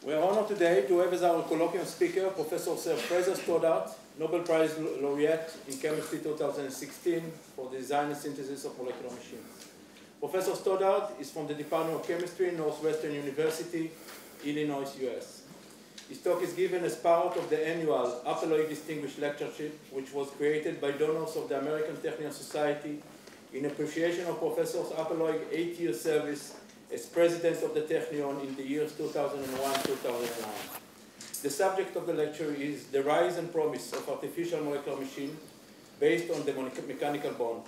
We are honored today to have as our colloquium speaker Professor Sir Fraser Stoddart, Nobel Prize laureate in Chemistry 2016 for the design and synthesis of molecular machines. Professor Stoddart is from the Department of Chemistry, Northwestern University, Illinois, US. His talk is given as part of the annual Appeloid Distinguished Lectureship, which was created by donors of the American Technion Society in appreciation of Professor Appeloid's 8-year service as president of the Technion in the years 2001-2009. The subject of the lecture is the rise and promise of artificial molecular machine based on the mechanical bond.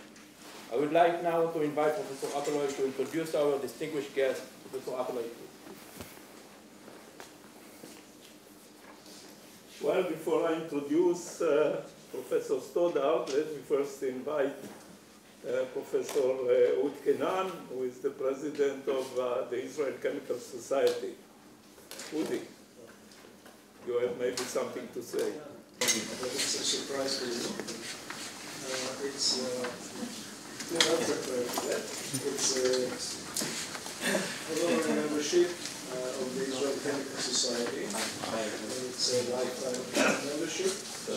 I would like now to invite Professor Appeloid to introduce our distinguished guest, Professor Appeloid. Well, before I introduce Professor Stoddart, let me first invite Professor Kenan, who is the president of the Israel Chemical Society. Udi, you have maybe something to say. It's a surprise for you. It's not prepared for that. It's honorary membership of the Israel Chemical Society. It's a lifetime membership. So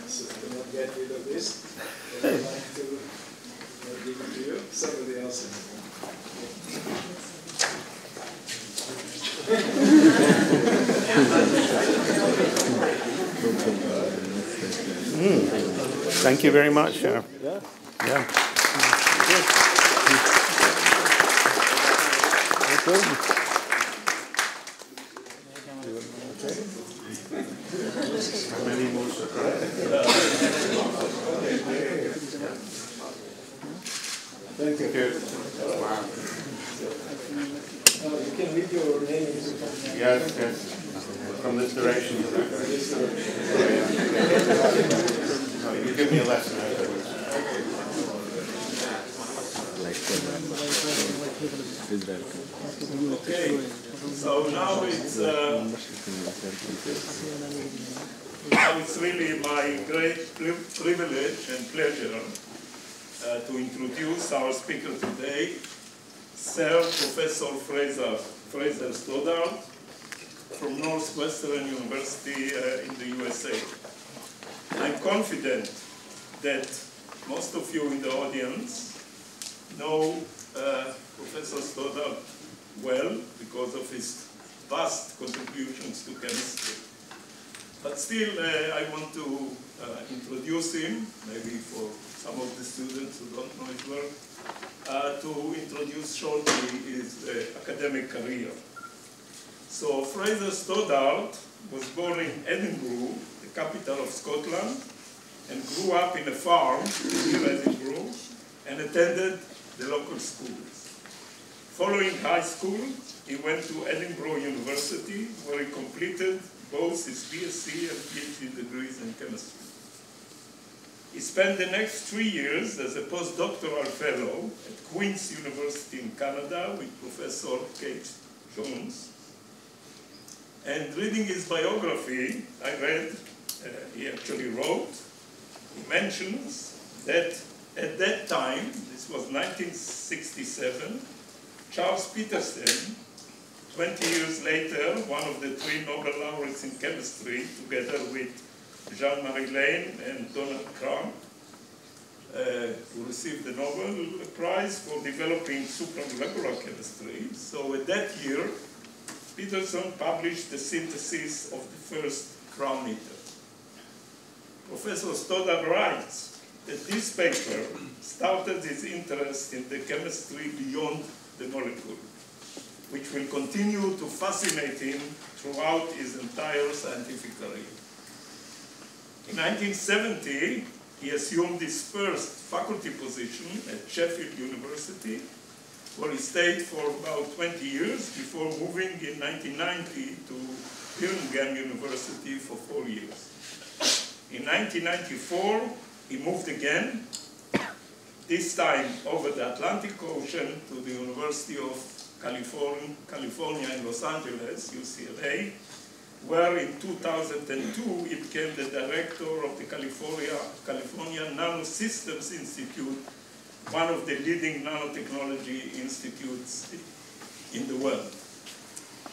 you cannot get rid of this. And I'd like to give it to you. Somebody else. Thank you very much. Yeah. Thank you. You can read your name. Yes. From this direction. No, you give me a lesson afterwards. Okay, so now it's really my great privilege and pleasure to introduce our speaker today, Sir Professor Fraser Stoddart from Northwestern University in the USA. I'm confident that most of you in the audience know Professor Stoddart well because of his vast contributions to chemistry. But still, I want to introduce him, maybe for some of the students who don't know his work, to introduce shortly his academic career. So Fraser Stoddart was born in Edinburgh, the capital of Scotland, and grew up in a farm near Edinburgh and attended the local schools. Following high school, he went to Edinburgh University, where he completed both his BSc and PhD degrees in chemistry. He spent the next 3 years as a postdoctoral fellow at Queen's University in Canada with Professor Kate Jones. And reading his biography, I read, he actually wrote, he mentions that at that time, this was 1967, Charles Peterson, 20 years later, one of the 3 Nobel laureates in chemistry, together with Jean-Marie Lane and Donald Crumb, who received the Nobel Prize for developing supramolecular chemistry. So at that year, Peterson published the synthesis of the first Crumb meter. Professor Stoddart writes that this paper started his interest in the chemistry beyond the molecule, which will continue to fascinate him throughout his entire scientific career. In 1970, he assumed his first faculty position at Sheffield University, where he stayed for about 20 years before moving in 1990 to Birmingham University for 4 years. In 1994, he moved again, this time over the Atlantic Ocean to the University of California in Los Angeles, UCLA, where in 2002 he became the director of the California Nanosystems Institute, one of the leading nanotechnology institutes in the world.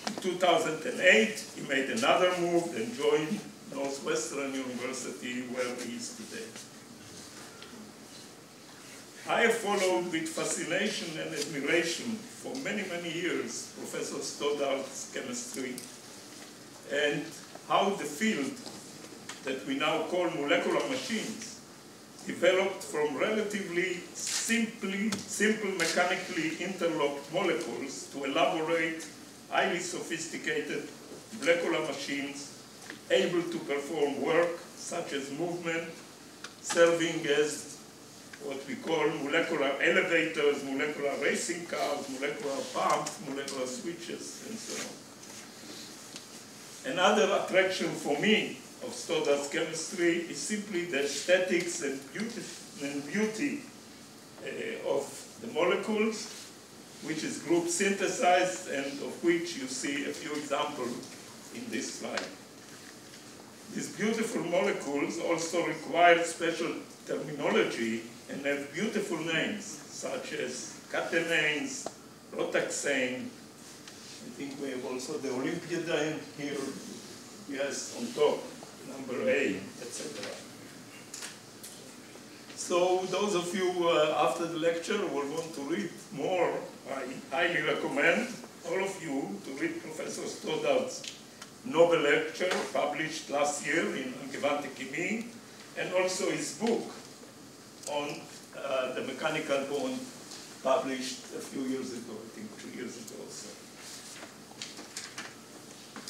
In 2008, he made another move and joined Northwestern University, where he is today. I have followed with fascination and admiration for many, many years Professor Stoddart's chemistry and how the field that we now call molecular machines developed from relatively simple mechanically interlocked molecules to elaborate, highly sophisticated molecular machines able to perform work such as movement, serving as what we call molecular elevators, molecular racing cars, molecular pumps, molecular switches, and so on. Another attraction for me of Stoddart's chemistry is simply the aesthetics and beauty of the molecules, which is group synthesized and of which you see a few examples in this slide. These beautiful molecules also require special terminology and have beautiful names, such as catenanes, rotaxane. I think we have also the Olympiadine here, yes, on top, number A, etc. So those of you after the lecture who will want to read more, I highly recommend all of you to read Professor Stoddart's Nobel lecture published last year in Angewandte Chemie, and also his book on the mechanical bond published a few years ago, I think 2 years ago or so.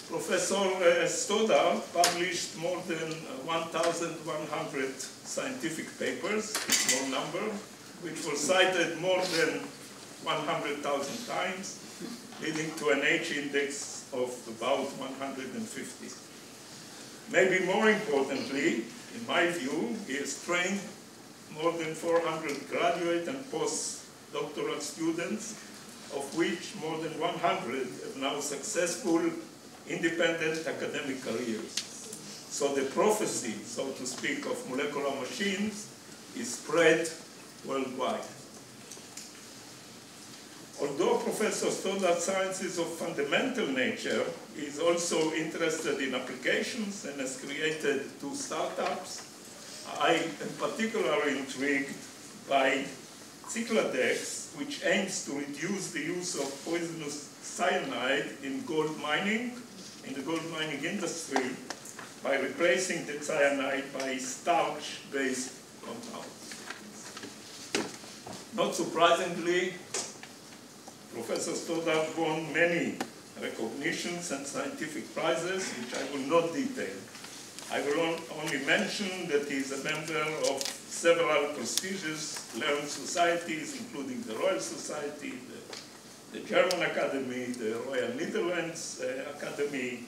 Professor Stoddart published more than 1,100 scientific papers, a small number, which were cited more than 100,000 times, leading to an H-index of about 150. Maybe more importantly, in my view, he has trained more than 400 graduate and postdoctoral students, of which more than 100 have now successful independent academic careers. So the prophecy, so to speak, of molecular machines is spread worldwide. Although Professor Stoddart's science is of fundamental nature, he is also interested in applications and has created 2 startups. I am particularly intrigued by Cycladex, which aims to reduce the use of poisonous cyanide in gold mining, in the gold mining industry, by replacing the cyanide by starch-based compounds. Not surprisingly, Professor Stoddart won many recognitions and scientific prizes, which I will not detail. I will only mention that he is a member of several prestigious learned societies, including the Royal Society, the German Academy, the Royal Netherlands Academy,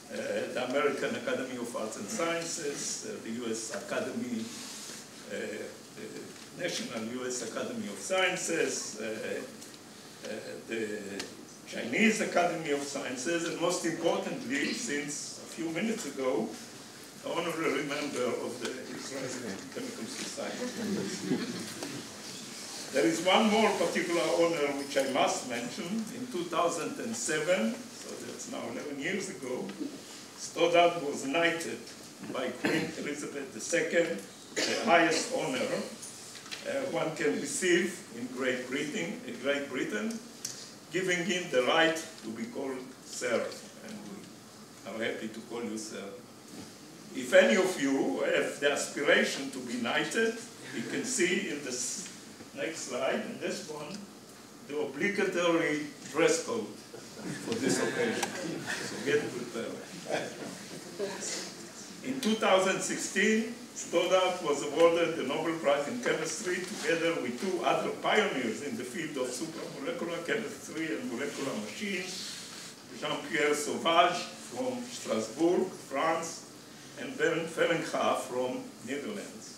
the American Academy of Arts and Sciences, the US Academy, the National US Academy of Sciences, the Chinese Academy of Sciences, and most importantly, since a few minutes ago, honorary member of the Israeli Chemical Society. There is one more particular honor which I must mention. In 2007, so that's now 11 years ago, Stoddart was knighted by Queen Elizabeth II, the highest honor one can receive in Great Britain, giving him the right to be called Sir, and we are happy to call you Sir. If any of you have the aspiration to be knighted, you can see in this next slide, in this one, the obligatory dress code for this occasion. So get prepared. In 2016, Stoddart was awarded the Nobel Prize in Chemistry together with 2 other pioneers in the field of supramolecular chemistry and molecular machines, Jean-Pierre Sauvage from Strasbourg, France, and Bernd Fellenga from Netherlands.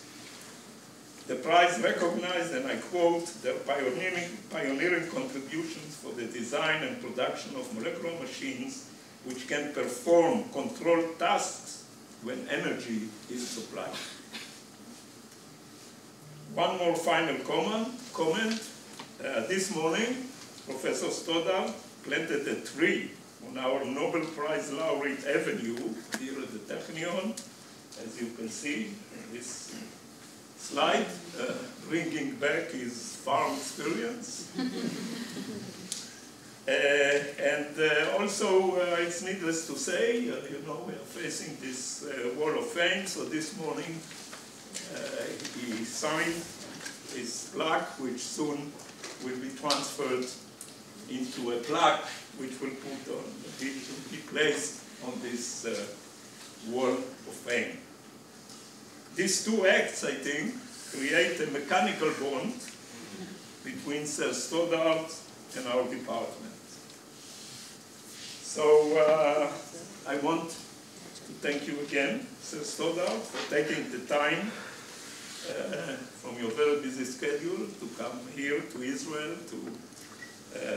The prize recognized, and I quote, their pioneering contributions for the design and production of molecular machines which can perform controlled tasks when energy is supplied. One more final comment. This morning, Professor Stoddart planted a tree on our Nobel Prize laureate avenue here at the Technion, as you can see in this slide, bringing back his farm experience. Also, it's needless to say, you know, we are facing this wall of fame, so this morning he signed his plaque, which soon will be transferred into a plaque which will be placed on this wall of fame. These two acts, I think, create a mechanical bond between Sir Stoddart and our department. So I want to thank you again, Sir Stoddart, for taking the time from your very busy schedule to come here to Israel to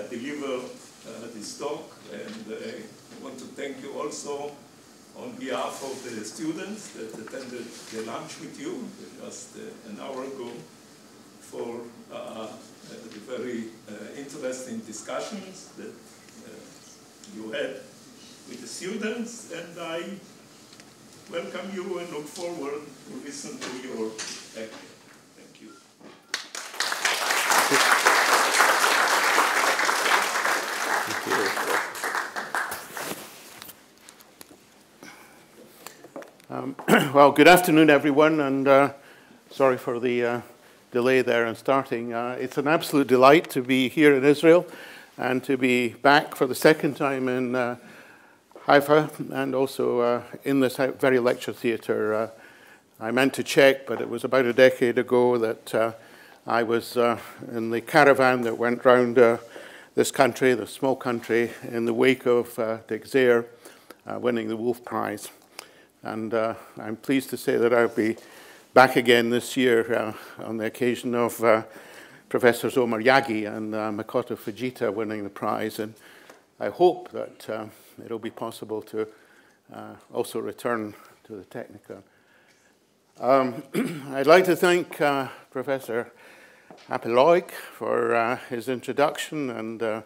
deliver this talk. And I want to thank you also on behalf of the students that attended the lunch with you just an hour ago for the very interesting discussions that you had with the students, and I welcome you and look forward to listen to your lecture. Thank you. Well, good afternoon, everyone, and sorry for the delay there in starting. It's an absolute delight to be here in Israel and to be back for the second time in Haifa and also in this very lecture theatre. I meant to check, but it was about a decade ago that I was in the caravan that went round this country, the small country, in the wake of Dick Zehr winning the Wolf Prize. And I'm pleased to say that I'll be back again this year on the occasion of Professors Omar Yagi and Makoto Fujita winning the prize. And I hope that it'll be possible to also return to the Technion. I'd like to thank Professor Apeloik for his introduction and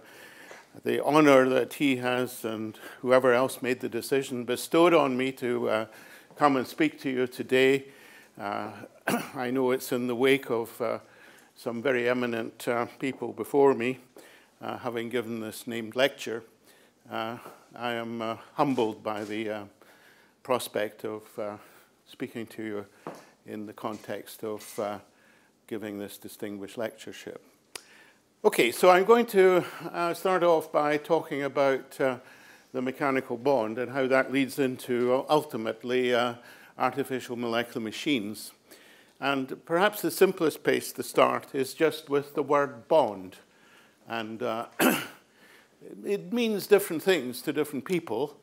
the honor that he has and whoever else made the decision bestowed on me to come and speak to you today. I know it's in the wake of some very eminent people before me, having given this named lecture. I am humbled by the prospect of speaking to you in the context of giving this distinguished lectureship. Okay, so I'm going to start off by talking about the mechanical bond and how that leads into ultimately artificial molecular machines. And perhaps the simplest place to start is just with the word bond. And it means different things to different people.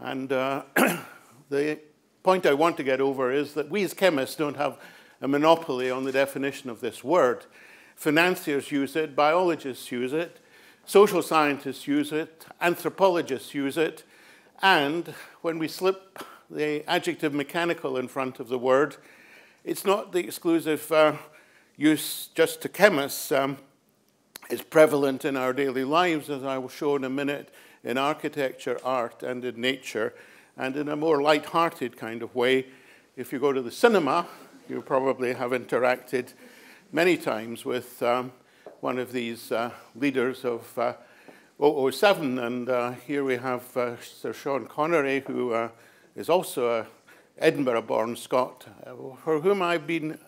And the point I want to get over is that we as chemists don't have a monopoly on the definition of this word. Financiers use it, biologists use it, social scientists use it, anthropologists use it, and when we slip the adjective mechanical in front of the word, it's not the exclusive use just to chemists. It's prevalent in our daily lives, as I will show in a minute, in architecture, art, and in nature, and in a more light-hearted kind of way. If you go to the cinema, you probably have interacted many times with one of these leaders of 007, and here we have Sir Sean Connery, who is also an Edinburgh-born Scot, for whom I've been,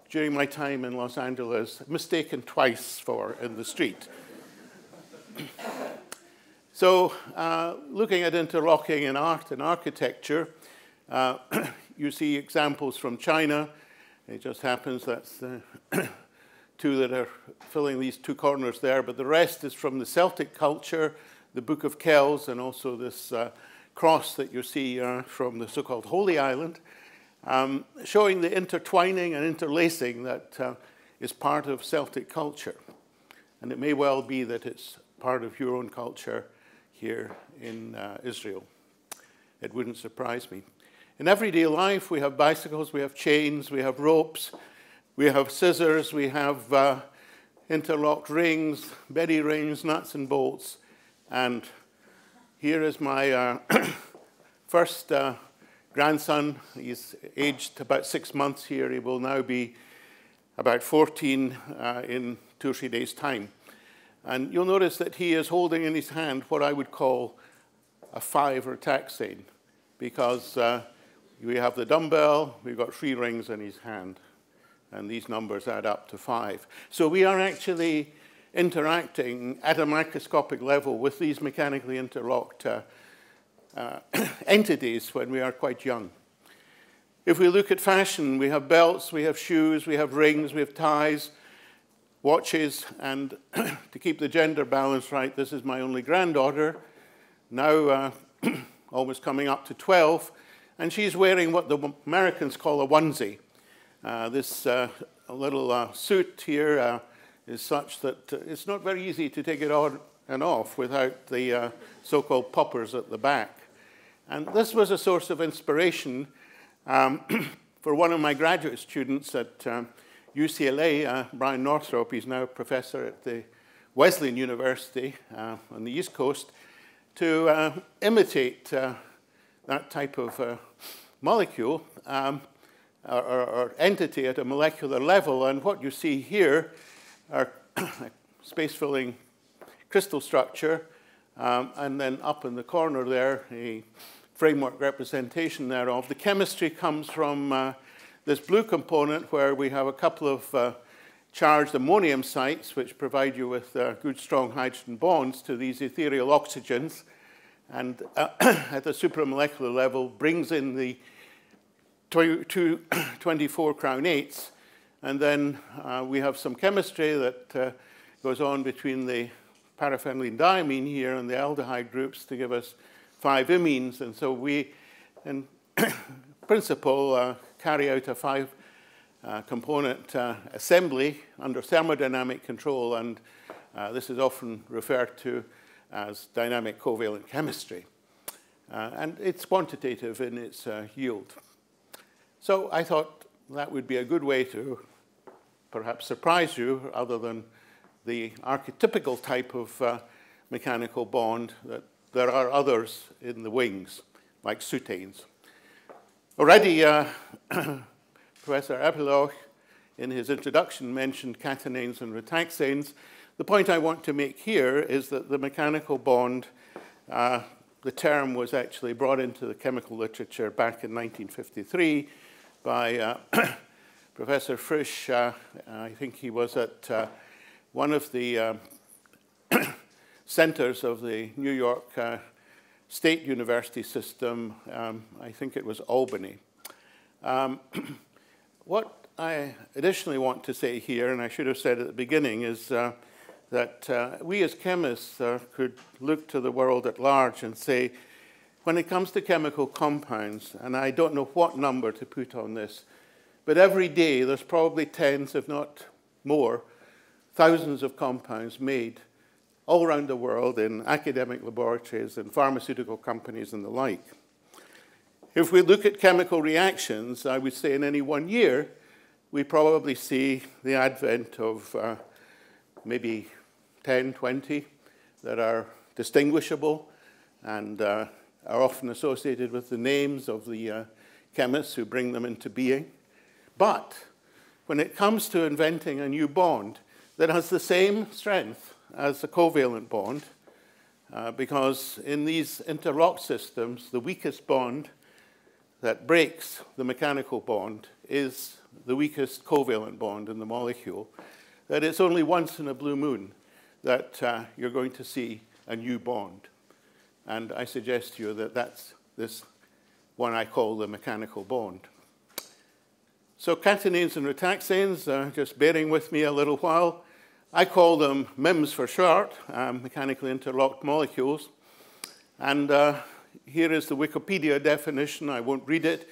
during my time in Los Angeles, mistaken twice for in the street. So, looking at interlocking in art and architecture, you see examples from China. It just happens that's the two that are filling these two corners there, but the rest is from the Celtic culture, the Book of Kells, and also this cross that you see from the so-called Holy Island, showing the intertwining and interlacing that is part of Celtic culture. And it may well be that it's part of your own culture here in Israel. It wouldn't surprise me. In everyday life, we have bicycles, we have chains, we have ropes, we have scissors, we have interlocked rings, Betty rings, nuts and bolts, and Here is my first grandson. He's aged about 6 months here. He will now be about 14 in 2 or 3 days' time. And you'll notice that he is holding in his hand what I would call a 5 or taxane, because we have the dumbbell, we've got 3 rings in his hand, and these numbers add up to 5. So we are actually interacting at a microscopic level with these mechanically interlocked entities when we are quite young. If we look at fashion, we have belts, we have shoes, we have rings, we have ties, watches, and to keep the gender balance right, this is my only granddaughter, now almost coming up to 12, and she's wearing what the Americans call a onesie. This little suit here is such that it's not very easy to take it on and off without the so-called poppers at the back. And this was a source of inspiration for one of my graduate students at UCLA, Brian Northrop. He's now a professor at the Wesleyan University on the East Coast, to imitate that type of molecule or entity at a molecular level. And what you see here are space-filling crystal structure, and then up in the corner there, a framework representation thereof. The chemistry comes from this blue component, where we have a couple of charged ammonium sites, which provide you with good, strong hydrogen bonds to these ethereal oxygens, and at the supramolecular level brings in the 24 crown 8s, and then we have some chemistry that goes on between the paraphenylene diamine here and the aldehyde groups to give us 5 imines. And so we, in principle, carry out a 5-component assembly under thermodynamic control, and this is often referred to as dynamic covalent chemistry. And it's quantitative in its yield. So I thought that would be a good way to perhaps surprise you, other than the archetypical type of mechanical bond, that there are others in the wings, like sutanes. Already, Professor Appelhoch, in his introduction, mentioned catenanes and retaxanes. The point I want to make here is that the mechanical bond, the term was actually brought into the chemical literature back in 1953 by Professor Frisch. I think he was at one of the centers of the New York State University system. I think it was Albany. What I additionally want to say here, and I should have said at the beginning, is that we as chemists could look to the world at large and say, when it comes to chemical compounds, and I don't know what number to put on this, but every day there's probably tens, if not more, thousands of compounds made all around the world in academic laboratories and pharmaceutical companies and the like. If we look at chemical reactions, I would say in any one year, we probably see the advent of maybe 10, 20 that are distinguishable and are often associated with the names of the chemists who bring them into being. But when it comes to inventing a new bond that has the same strength as a covalent bond, because in these interlocked systems, the weakest bond that breaks the mechanical bond is the weakest covalent bond in the molecule, that it's only once in a blue moon that you're going to see a new bond. And I suggest to you that that's this one I call the mechanical bond. So catenanes and retaxanes, just bearing with me a little while, I call them MIMs for short, mechanically interlocked molecules. And here is the Wikipedia definition. I won't read it.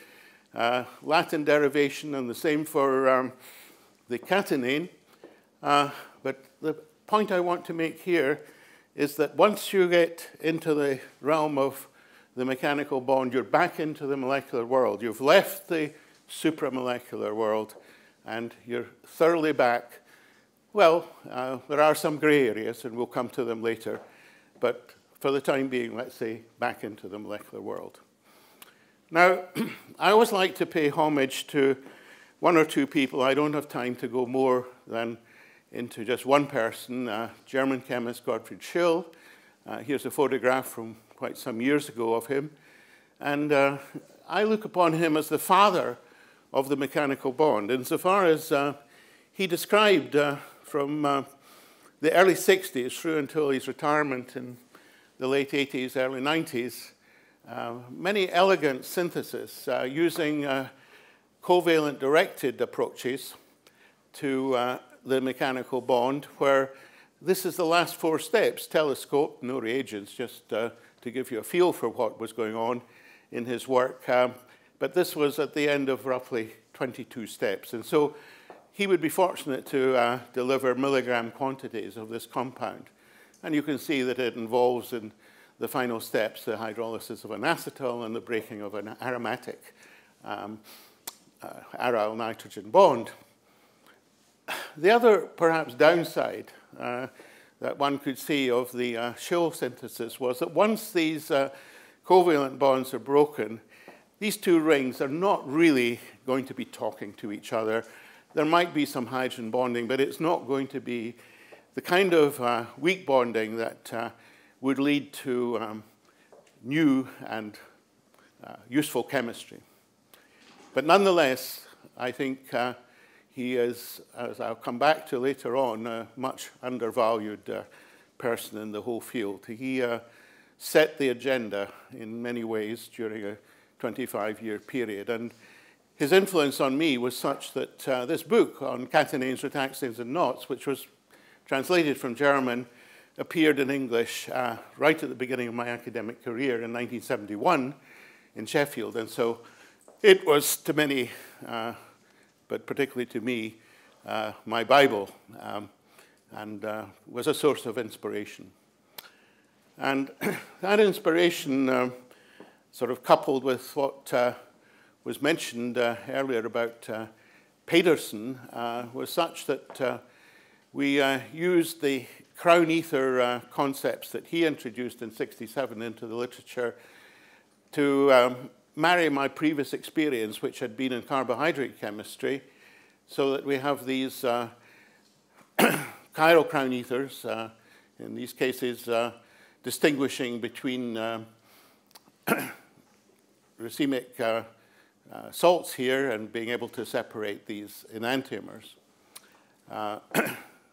Latin derivation, and the same for the catenane. But the point I want to make here is that once you get into the realm of the mechanical bond, you're back into the molecular world. You've left the supramolecular world, and you're thoroughly back. Well, there are some gray areas, and we'll come to them later. But for the time being, let's say, back into the molecular world. Now, I always like to pay homage to one or two people. I don't have time to go more than into just one person, German chemist Gottfried Schill. Here's a photograph from quite some years ago of him. And I look upon him as the father of the mechanical bond, insofar as he described from the early 60s through until his retirement in the late 80s, early 90s, many elegant syntheses using covalent directed approaches to the mechanical bond, where this is the last 4 steps: telescope, no reagents, just to give you a feel for what was going on in his work. But this was at the end of roughly 22 steps. And so he would be fortunate to deliver milligram quantities of this compound. And you can see that it involves in the final steps the hydrolysis of an acetal and the breaking of an aromatic aryl nitrogen bond. The other, perhaps, downside that one could see of the Schill synthesis was that once these covalent bonds are broken, these 2 rings are not really going to be talking to each other. There might be some hydrogen bonding, but it's not going to be the kind of weak bonding that would lead to new and useful chemistry. But nonetheless, I think he is, as I'll come back to later on, a much undervalued person in the whole field. He set the agenda in many ways during a 25-year period. And his influence on me was such that this book on catenanes, retaxanes, and knots, which was translated from German, appeared in English right at the beginning of my academic career in 1971 in Sheffield. And so it was to many, but particularly to me, my Bible, and was a source of inspiration. And that inspiration, sort of coupled with what was mentioned earlier about Peterson, was such that we used the crown ether concepts that he introduced in '67 into the literature to marry my previous experience, which had been in carbohydrate chemistry, so that we have these Cairo crown ethers, in these cases distinguishing between racemic salts here and being able to separate these enantiomers.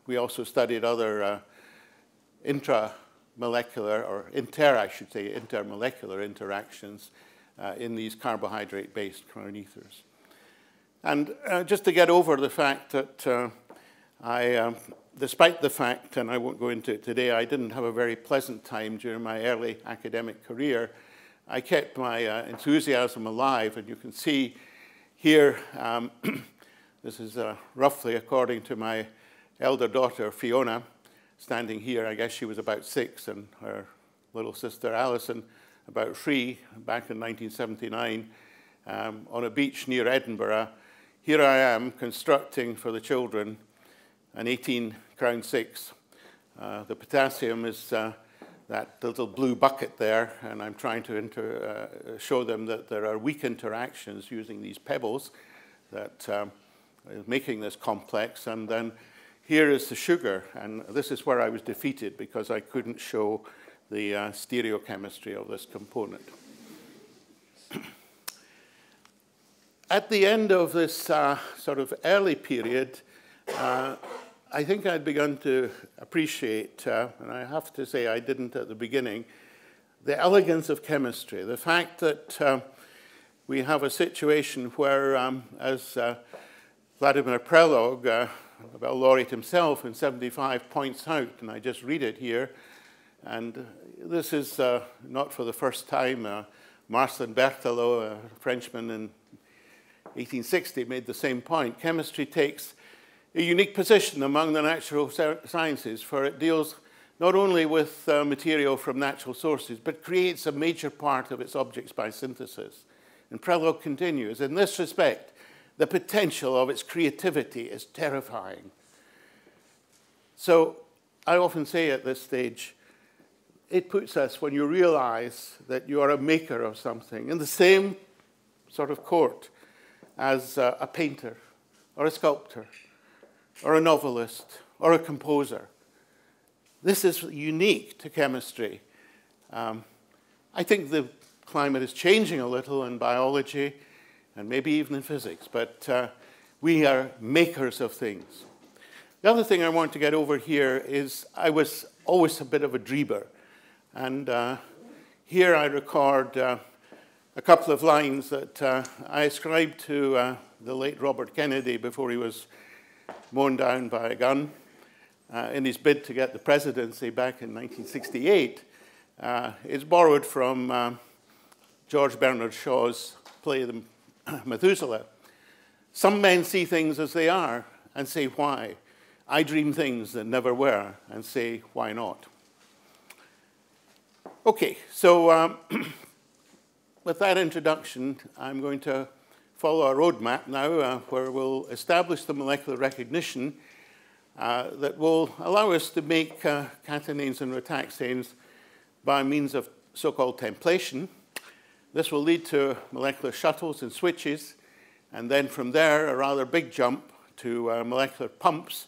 We also studied other intramolecular, or intermolecular interactions in these carbohydrate-based crown ethers. And just to get over the fact that despite the fact, and I won't go into it today, I didn't have a very pleasant time during my early academic career, I kept my enthusiasm alive. And you can see here, this is roughly according to my elder daughter, Fiona, standing here. I guess she was about 6, and her little sister, Alison, about 3, back in 1979, on a beach near Edinburgh. Here I am constructing for the children an 18 crown 6. The potassium is that little blue bucket there, and I'm trying to show them that there are weak interactions using these pebbles that is making this complex. And then here is the sugar, and this is where I was defeated because I couldn't show the stereochemistry of this component. At the end of this sort of early period, I think I'd begun to appreciate, and I have to say I didn't at the beginning, the elegance of chemistry. The fact that we have a situation where, as Vladimir Prelog, Nobel laureate himself in '75, points out, and I just read it here, and this is not for the first time. Marcel Berthelot, a Frenchman in 1860, made the same point. Chemistry takes a unique position among the natural sciences, for it deals not only with material from natural sources, but creates a major part of its objects by synthesis. And Prelog continues, in this respect, the potential of its creativity is terrifying. So I often say at this stage, it puts us, when you realize that you are a maker of something, in the same sort of court as a painter, or a sculptor, or a novelist, or a composer. This is unique to chemistry. I think the climate is changing a little in biology, and maybe even in physics, but we are makers of things. The other thing I want to get over here is I was always a bit of a dreamer. And here I record a couple of lines that I ascribed to the late Robert Kennedy before he was mown down by a gun in his bid to get the presidency back in 1968. It's borrowed from George Bernard Shaw's play, The Methuselah. Some men see things as they are and say, why? I dream things that never were and say, why not? Okay, so with that introduction, I'm going to follow a roadmap now where we'll establish the molecular recognition that will allow us to make catenanes and rataxanes by means of so-called templation. This will lead to molecular shuttles and switches, and then from there, a rather big jump to molecular pumps,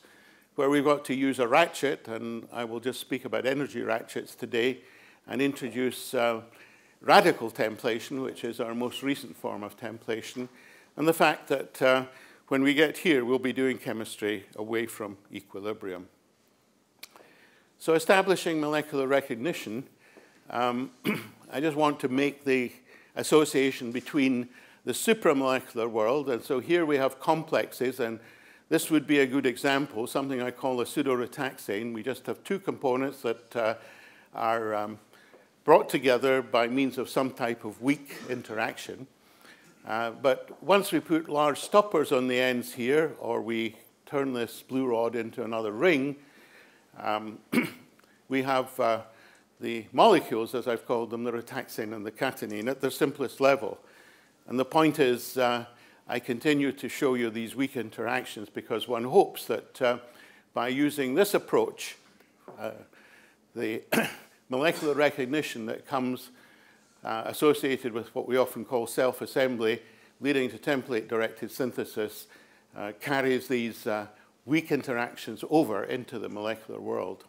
where we've got to use a ratchet, and I will just speak about energy ratchets today, and introduce radical templation, which is our most recent form of templation, and the fact that when we get here, we'll be doing chemistry away from equilibrium. So establishing molecular recognition, I just want to make the association between the supramolecular world, and so here we have complexes, and this would be a good example, something I call a pseudorataxane. We just have two components that are brought together by means of some type of weak interaction. But once we put large stoppers on the ends here, or we turn this blue rod into another ring, we have the molecules, as I've called them, the rataxane and the catenane, at their simplest level. And the point is, I continue to show you these weak interactions because one hopes that by using this approach, the molecular recognition that comes associated with what we often call self-assembly, leading to template-directed synthesis, carries these weak interactions over into the molecular world.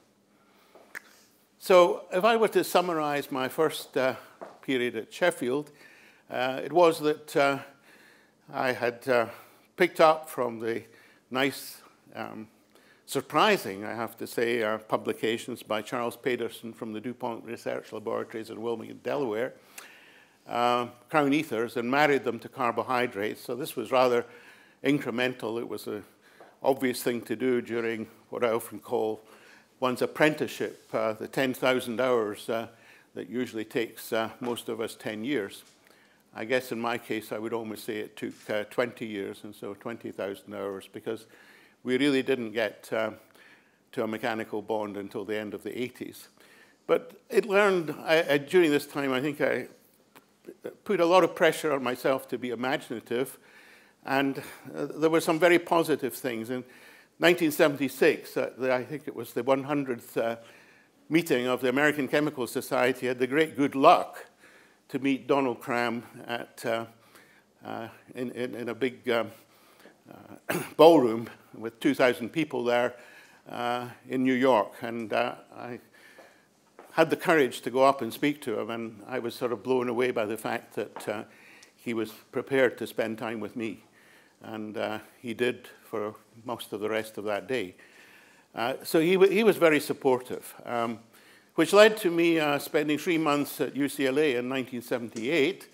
So if I were to summarize my first period at Sheffield, it was that I had picked up from the nice, surprising, I have to say, publications by Charles Peterson from the DuPont Research Laboratories in Wilmington, Delaware, crown ethers, and married them to carbohydrates. So this was rather incremental. It was an obvious thing to do during what I often call one's apprenticeship, the 10,000 hours that usually takes most of us 10 years. I guess in my case, I would almost say it took 20 years, and so 20,000 hours, because we really didn't get to a mechanical bond until the end of the 80s. But it learned, during this time, I think I put a lot of pressure on myself to be imaginative, and there were some very positive things. In 1976, I think it was the 100th meeting of the American Chemical Society, I had the great good luck to meet Donald Cram at, in a big ballroom with 2,000 people there in New York. And I had the courage to go up and speak to him, and I was sort of blown away by the fact that he was prepared to spend time with me. And he did for most of the rest of that day. So he was very supportive, which led to me spending 3 months at UCLA in 1978,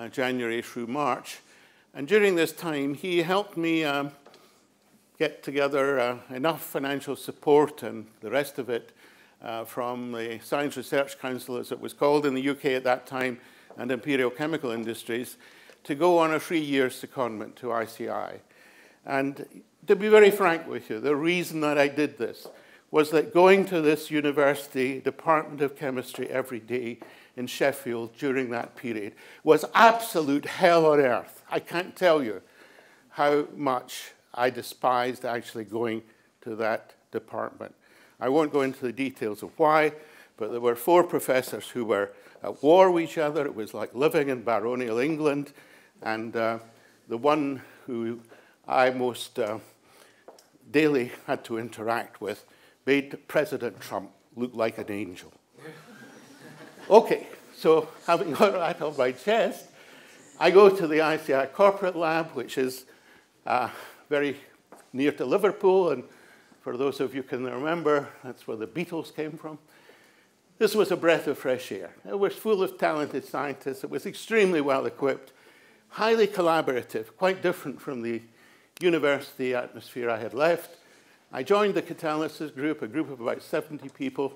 January through March. And during this time, he helped me get together enough financial support and the rest of it from the Science Research Council, as it was called in the UK at that time, and Imperial Chemical Industries, to go on a 3-year secondment to ICI. And to be very frank with you, the reason that I did this was that going to this university Department of Chemistry every day in Sheffield during that period was absolute hell on earth. I can't tell you how much I despised actually going to that department. I won't go into the details of why, but there were 4 professors who were at war with each other. It was like living in baronial England. And the one who I most daily had to interact with made President Trump look like an angel. Okay, so having got that off my chest, I go to the ICI corporate lab, which is very near to Liverpool, and for those of you who can remember, that's where the Beatles came from. This was a breath of fresh air. It was full of talented scientists. It was extremely well equipped, highly collaborative, quite different from the university atmosphere I had left. I joined the catalysis group, a group of about 70 people,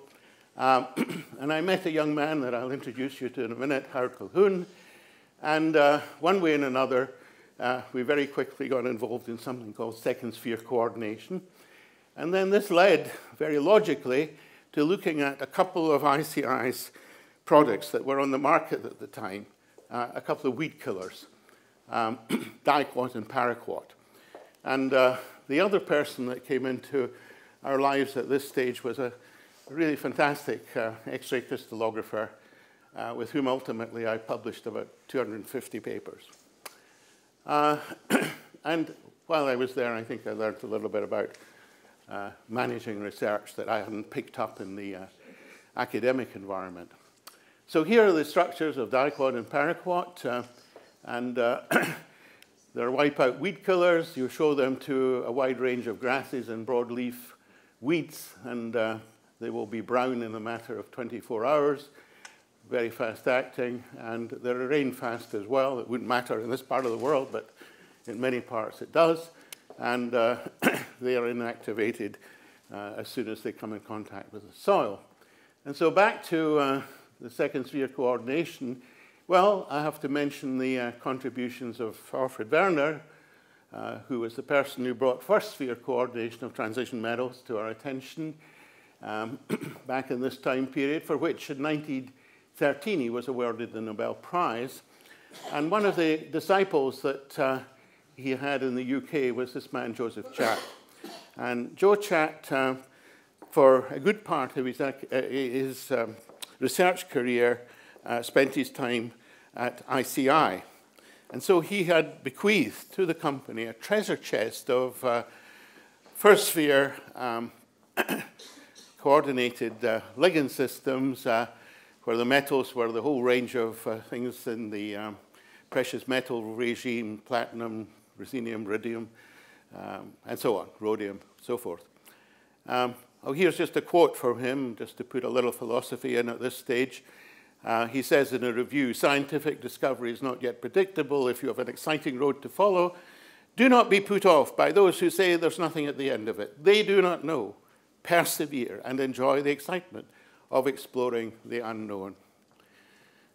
and I met a young man that I'll introduce you to in a minute, Howard Calhoun, and one way and another, we very quickly got involved in something called second sphere coordination. And then this led, very logically, to looking at a couple of ICI's products that were on the market at the time, a couple of weed killers, diquat and paraquat. And the other person that came into our lives at this stage was a really fantastic X-ray crystallographer with whom ultimately I published about 250 papers. And while I was there, I think I learned a little bit about managing research that I hadn't picked up in the academic environment. So here are the structures of diquat and paraquat, and they're wipeout weed killers. You show them to a wide range of grasses and broadleaf weeds, and they will be brown in a matter of 24 hours, very fast acting, and they're rain fast as well. It wouldn't matter in this part of the world, but in many parts it does. And they are inactivated as soon as they come in contact with the soil. And so back to the second sphere coordination. Well, I have to mention the contributions of Alfred Werner, who was the person who brought first sphere coordination of transition metals to our attention back in this time period, for which in 1913 he was awarded the Nobel Prize. And one of the disciples that he had in the UK was this man, Joseph Chatt. And Joe Chatt, for a good part of his research career, spent his time at ICI. And so he had bequeathed to the company a treasure chest of first sphere coordinated ligand systems where the metals were the whole range of things in the precious metal regime, platinum, ruthenium, iridium, and so on, rhodium, so forth. Oh, here's just a quote from him, just to put a little philosophy in at this stage. He says in a review, "Scientific discovery is not yet predictable. If you have an exciting road to follow, do not be put off by those who say there's nothing at the end of it. They do not know. Persevere and enjoy the excitement of exploring the unknown."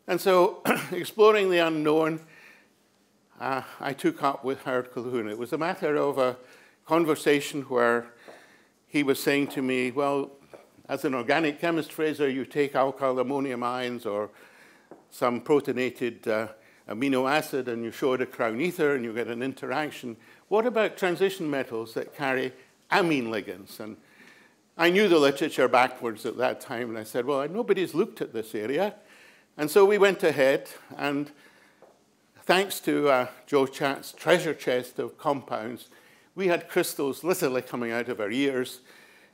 And so, exploring the unknown, I took up with Howard Calhoun. It was a matter of a conversation where he was saying to me, well, as an organic chemist, Fraser, you take alkyl ammonium ions or some protonated amino acid and you show it a crown ether and you get an interaction. What about transition metals that carry amine ligands? And I knew the literature backwards at that time, and I said, well, nobody's looked at this area. And so we went ahead, and thanks to Joe Chatt's treasure chest of compounds, we had crystals literally coming out of our ears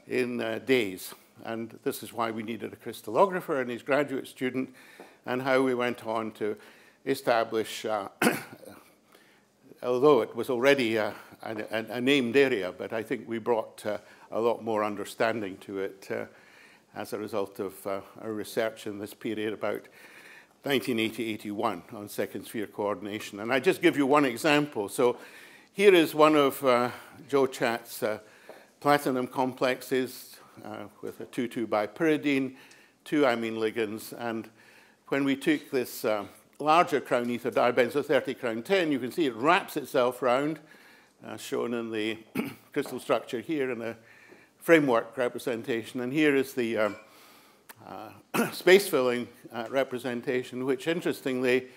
in days. And this is why we needed a crystallographer and his graduate student, and how we went on to establish, although it was already a named area, but I think we brought a lot more understanding to it as a result of our research in this period about 1980-81 on second sphere coordination. And I just give you one example. So here is one of Joe Chatt's platinum complexes with a 2,2-bipyridine, 2 amine ligands. And when we took this larger crown ether dibenzo 30 crown 10, you can see it wraps itself round, shown in the crystal structure here in a framework representation. And here is the space-filling representation, which interestingly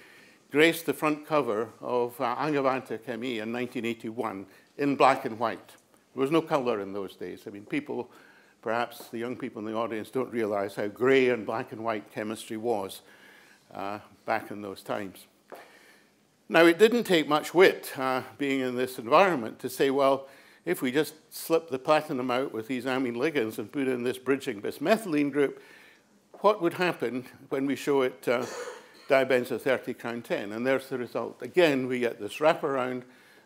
graced the front cover of Angewandte Chemie in 1981 in black and white. There was no color in those days. I mean, people perhaps the young people in the audience don't realize how gray and black and white chemistry was back in those times. Now, it didn't take much wit being in this environment to say, well, if we just slip the platinum out with these amine ligands and put in this bridging bismethylene group, what would happen when we show it dibenzo 30 crown 10? And there's the result. Again, we get this wraparound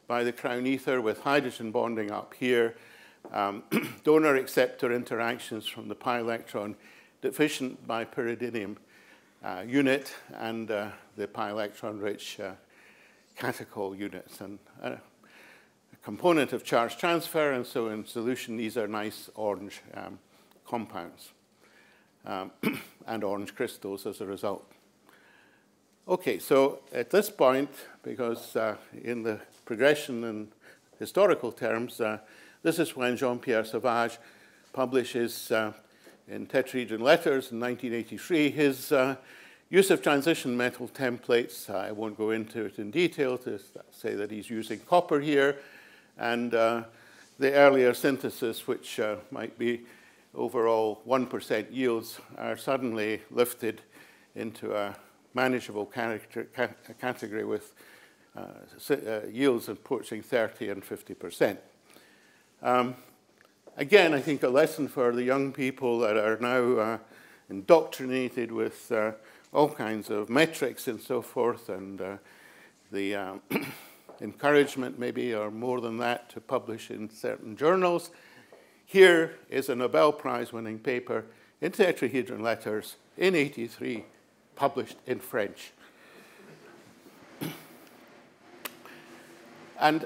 by the crown ether with hydrogen bonding up here, donor-acceptor interactions from the pi electron deficient by pyridinium unit and the pi electron-rich catechol units. And a component of charge transfer, and so in solution, these are nice orange compounds and orange crystals as a result. Okay, so at this point, because in the progression in historical terms, this is when Jean-Pierre Sauvage publishes in Tetrahedron Letters in 1983 his use of transition metal templates. I won't go into it in detail to say that he's using copper here, and the earlier synthesis, which might be overall 1% yields, are suddenly lifted into a manageable category with yields approaching 30 and 50%. Again, I think a lesson for the young people that are now indoctrinated with all kinds of metrics and so forth, and the encouragement maybe, or more than that, to publish in certain journals. Here is a Nobel Prize-winning paper in Tetrahedron Letters in '83, published in French. And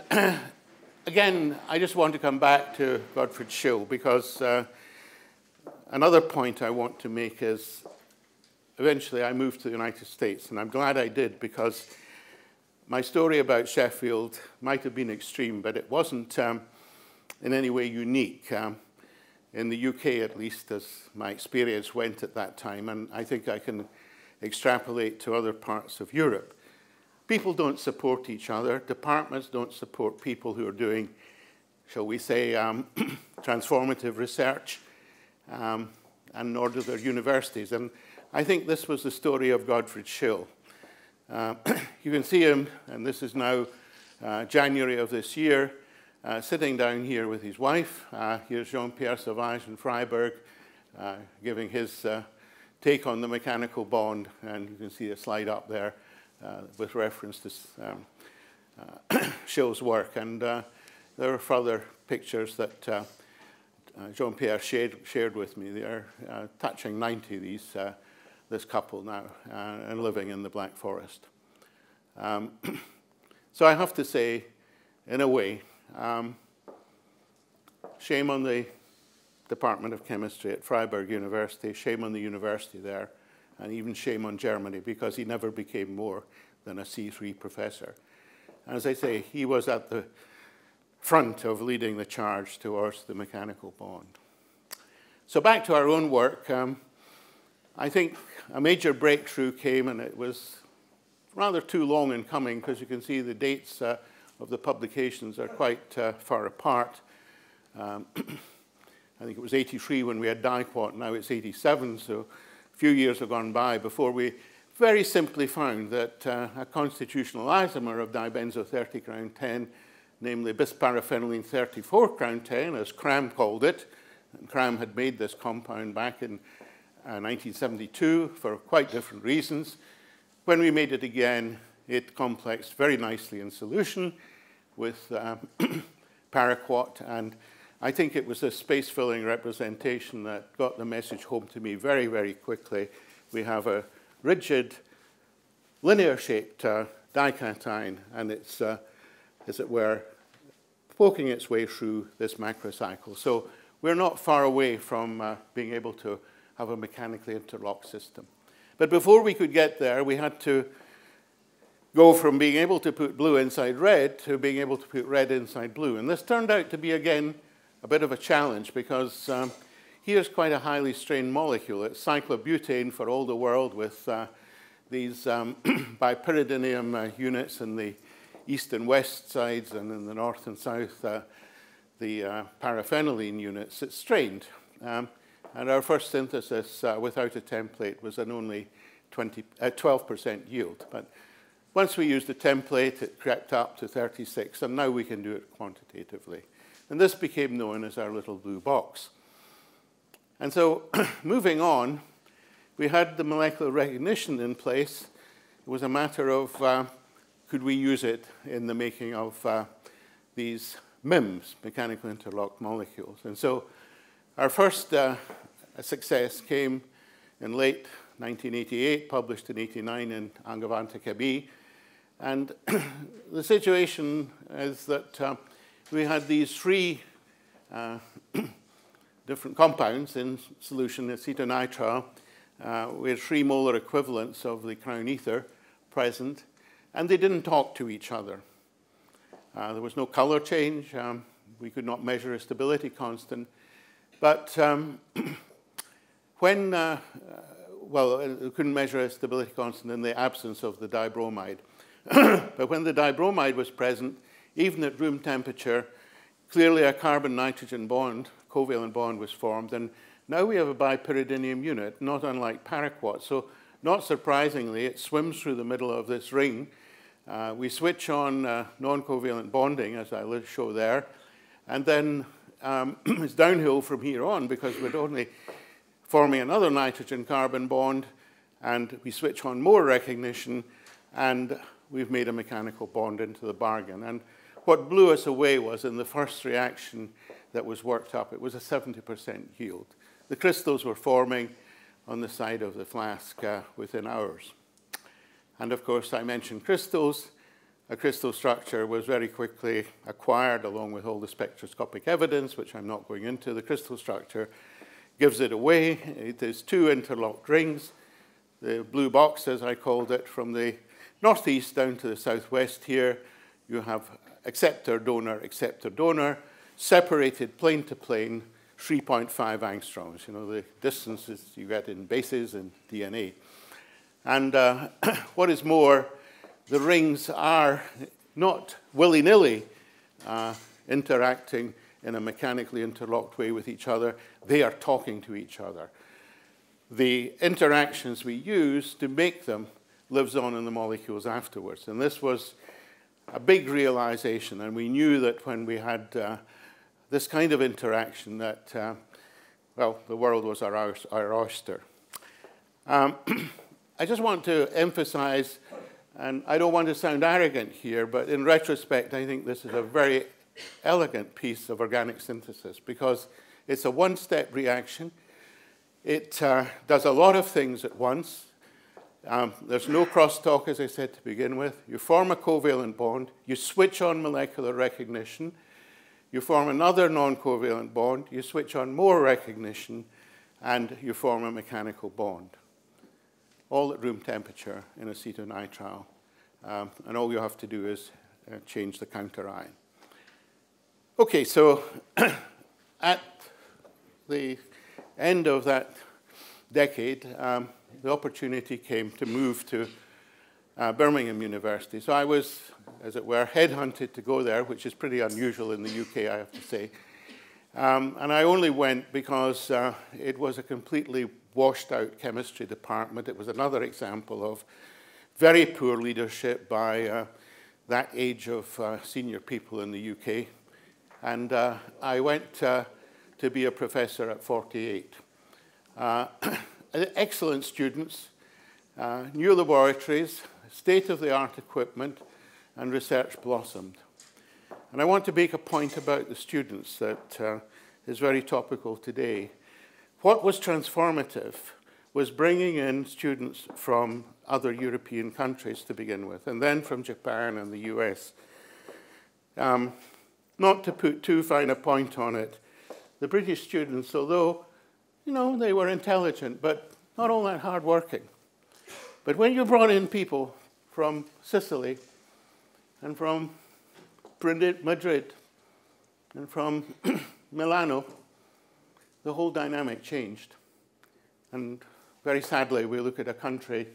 again, I just want to come back to Gottfried Schill, because another point I want to make is eventually I moved to the United States, and I'm glad I did, because my story about Sheffield might have been extreme, but it wasn't in any way unique. In the UK, at least, as my experience went at that time, and I think I can extrapolate to other parts of Europe. People don't support each other. Departments don't support people who are doing, shall we say, transformative research, and nor do their universities. And I think this was the story of Gottfried Schill. You can see him, and this is now January of this year, sitting down here with his wife. Here's Jean-Pierre Sauvage in Freiburg giving his take on the mechanical bond, and you can see a slide up there with reference to Schill's work. And there are further pictures that Jean-Pierre shared with me. They are touching 90, this couple now, and living in the Black Forest. So I have to say, in a way, shame on the Department of Chemistry at Freiburg University, shame on the university there, and even shame on Germany, because he never became more than a C3 professor. As I say, he was at the front of leading the charge towards the mechanical bond. So back to our own work, I think a major breakthrough came, and it was rather too long in coming, because you can see the dates of the publications are quite far apart. I think it was 83 when we had diquat, now it's 87, so a few years have gone by before we very simply found that a constitutional isomer of dibenzo 30 crown 10, namely bisparaphenoline 34 crown 10, as Cram called it, and Cram had made this compound back in 1972 for quite different reasons. When we made it again, it complexed very nicely in solution with paraquat, and I think it was a space-filling representation that got the message home to me very, very quickly. We have a rigid, linear-shaped dication, and it's, as it were, poking its way through this macrocycle. So we're not far away from being able to have a mechanically interlocked system. But before we could get there, we had to go from being able to put blue inside red to being able to put red inside blue. And this turned out to be, again, a bit of a challenge, because here's quite a highly strained molecule. It's cyclobutane for all the world, with these bipyridinium units in the east and west sides, and in the north and south, the paraphenylene units. It's strained. and our first synthesis without a template was an only 12% yield. But once we used the template, it crept up to 36, and now we can do it quantitatively. And this became known as our little blue box. And so moving on, we had the molecular recognition in place. It was a matter of could we use it in the making of these MIMs, mechanical interlocked molecules. And so our first success came in late 1988, published in 89 in Angewandte Chemie. And the situation is that we had these three different compounds in solution, acetonitrile. We had 3 molar equivalents of the crown ether present, and they didn't talk to each other. There was no color change. We could not measure a stability constant. But when, well, we couldn't measure a stability constant in the absence of the dibromide. But when the dibromide was present, even at room temperature, clearly a carbon-nitrogen bond, covalent bond, was formed. And now we have a bipyridinium unit, not unlike paraquat. So not surprisingly, it swims through the middle of this ring. We switch on non-covalent bonding, as I will show there. And then it's downhill from here on, because we're only forming another nitrogen-carbon bond, and we switch on more recognition, and we've made a mechanical bond into the bargain. And what blew us away was in the first reaction that was worked up, it was a 70% yield. The crystals were forming on the side of the flask within hours. And of course, I mentioned crystals. A crystal structure was very quickly acquired along with all the spectroscopic evidence, which I'm not going into. The crystal structure gives it away. It is 2 interlocked rings. The blue box, as I called it, from the northeast down to the southwest here, you have acceptor, donor, separated plane to plane, 3.5 angstroms, you know, the distances you get in bases and DNA. And what is more, the rings are not willy-nilly interacting in a mechanically interlocked way with each other. They are talking to each other. The interactions we use to make them lives on in the molecules afterwards. And this was a big realization, and we knew that when we had this kind of interaction that, well, the world was our oyster. I just want to emphasize, and I don't want to sound arrogant here, but in retrospect, I think this is a very elegant piece of organic synthesis, because it's a one-step reaction. It does a lot of things at once. There's no crosstalk, as I said to begin with. You form a covalent bond. You switch on molecular recognition. You form another non-covalent bond. You switch on more recognition, and you form a mechanical bond, all at room temperature in acetonitrile. And all you have to do is change the counter ion. OK, so at the end of that decade, the opportunity came to move to Birmingham University. So I was, as it were, headhunted to go there, which is pretty unusual in the UK, I have to say. And I only went because it was a completely washed-out chemistry department. It was another example of very poor leadership by that age of senior people in the UK. And I went to be a professor at 48. Excellent students, new laboratories, state-of-the-art equipment, and research blossomed. And I want to make a point about the students that is very topical today. What was transformative was bringing in students from other European countries to begin with, and then from Japan and the US. Not to put too fine a point on it, the British students, although, you know, they were intelligent, but not all that hardworking. But when you brought in people from Sicily and from Madrid and from Milano, the whole dynamic changed. And very sadly, we look at a country,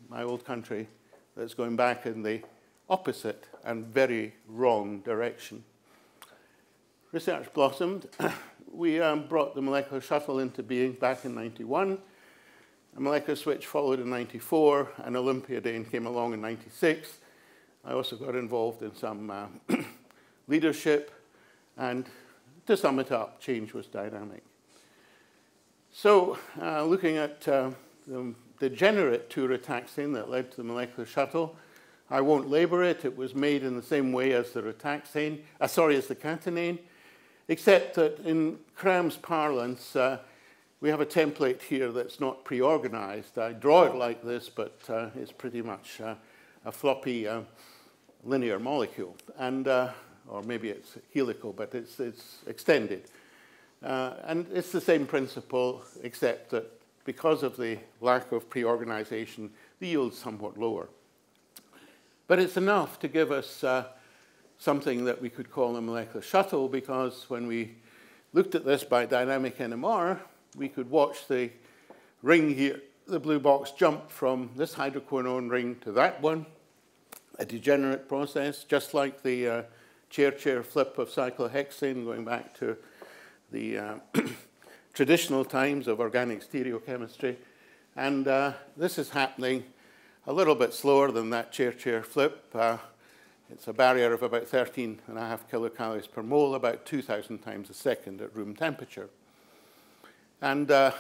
my old country, that's going back in the opposite and very wrong direction. Research blossomed. we brought the molecular shuttle into being back in 91. A molecular switch followed in 94, and Olympiadane came along in 96. I also got involved in some leadership, and to sum it up, change was dynamic. So looking at the degenerate two-rataxane that led to the molecular shuttle, I won't labor it. It was made in the same way as the rataxane, as the catenane, except that in Cram's parlance, we have a template here that's not pre-organized. I draw it like this, but it's pretty much a floppy linear molecule, and or maybe it's helical, but it's extended. And it's the same principle, except that because of the lack of pre-organization, the yield's somewhat lower. But it's enough to give us something that we could call a molecular shuttle, because when we looked at this by dynamic NMR, we could watch the ring here, the blue box, jump from this hydroquinone ring to that one, a degenerate process, just like the chair-chair flip of cyclohexane, going back to the traditional times of organic stereochemistry. And this is happening a little bit slower than that chair-chair flip. It's a barrier of about 13.5 kilocalories per mole, about 2,000 times a second at room temperature. And the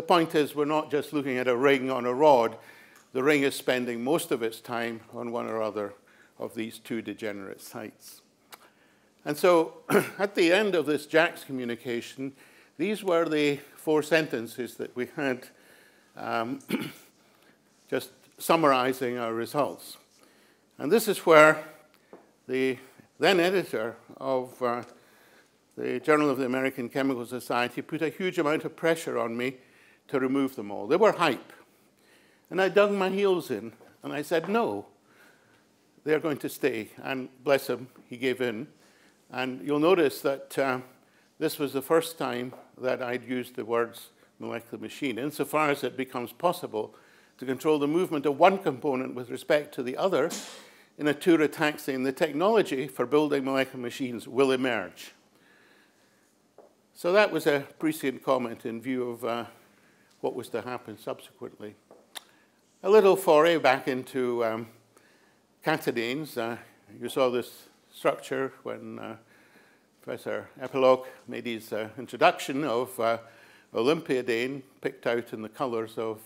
point is, we're not just looking at a ring on a rod. The ring is spending most of its time on one or other of these two degenerate sites. And so at the end of this JAX communication, these were the 4 sentences that we had just summarizing our results. And this is where the then editor of the Journal of the American Chemical Society put a huge amount of pressure on me to remove them all. They were hype. And I dug my heels in, and I said, no, they're going to stay. And bless him, he gave in. And you'll notice that this was the first time that I'd used the words molecular machine, insofar as it becomes possible to control the movement of one component with respect to the other in a two-rataxane. The technology for building molecular machines will emerge. So that was a prescient comment in view of what was to happen subsequently. A little foray back into catenanes. You saw this structure when Professor Epilogue made his introduction of Olympiadane, picked out in the colors of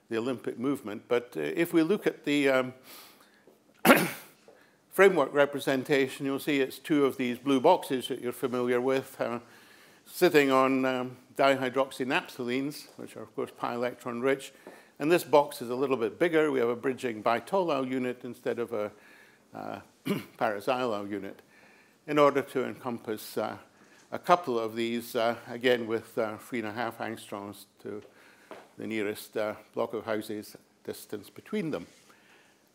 the Olympic movement. But if we look at the framework representation, you'll see it's 2 of these blue boxes that you're familiar with, sitting on dihydroxynaphthalines, which are, of course, pi electron rich. And this box is a little bit bigger. We have a bridging bitoluol unit instead of a paraxyluol unit, in order to encompass a couple of these, again with 3.5 angstroms to the nearest block of houses distance between them.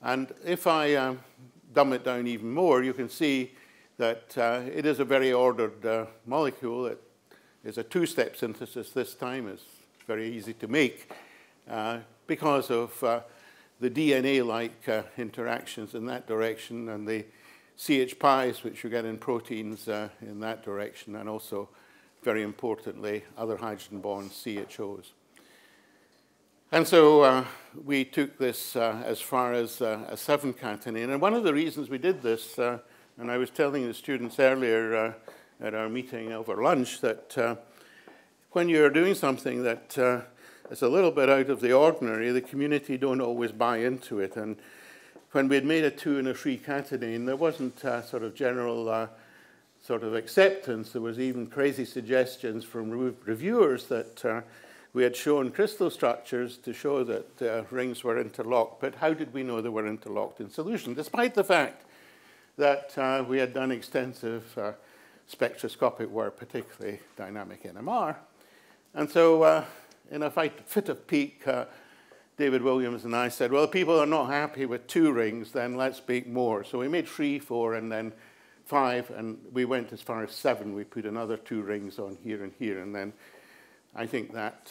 And if I dumb it down even more, you can see that it is a very ordered molecule. It is a 2-step synthesis this time. It's very easy to make because of the DNA-like interactions in that direction, and the CH pi's, which you get in proteins in that direction, and also, very importantly, other hydrogen bonds, CHOs. And so we took this as far as a 7-catenane. And one of the reasons we did this, and I was telling the students earlier at our meeting over lunch, that when you're doing something that is a little bit out of the ordinary, the community don't always buy into it. And when we had made a 2 and a 3 catenane, there wasn't sort of general sort of acceptance. There was even crazy suggestions from reviewers that we had shown crystal structures to show that rings were interlocked. But how did we know they were interlocked in solution, despite the fact that we had done extensive spectroscopic work, particularly dynamic NMR? And so in a fit of pique, David Williams and I said, well, if people are not happy with 2 rings, then let's make more. So we made 3, 4, and then 5, and we went as far as 7. We put another 2 rings on here and here, and then I think that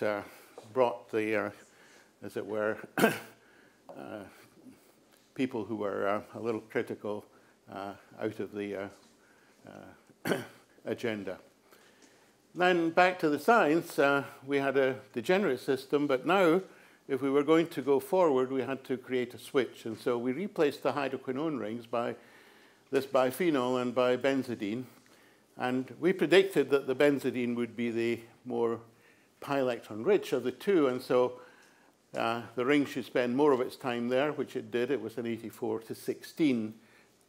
brought the, as it were, people who were a little critical out of the agenda. Then back to the science, we had a degenerate system, but now, if we were going to go forward, we had to create a switch. And so we replaced the hydroquinone rings by this biphenol and by benzidine. And we predicted that the benzidine would be the more pi-electron rich of the two, and so the ring should spend more of its time there, which it did. It was an 84-to-16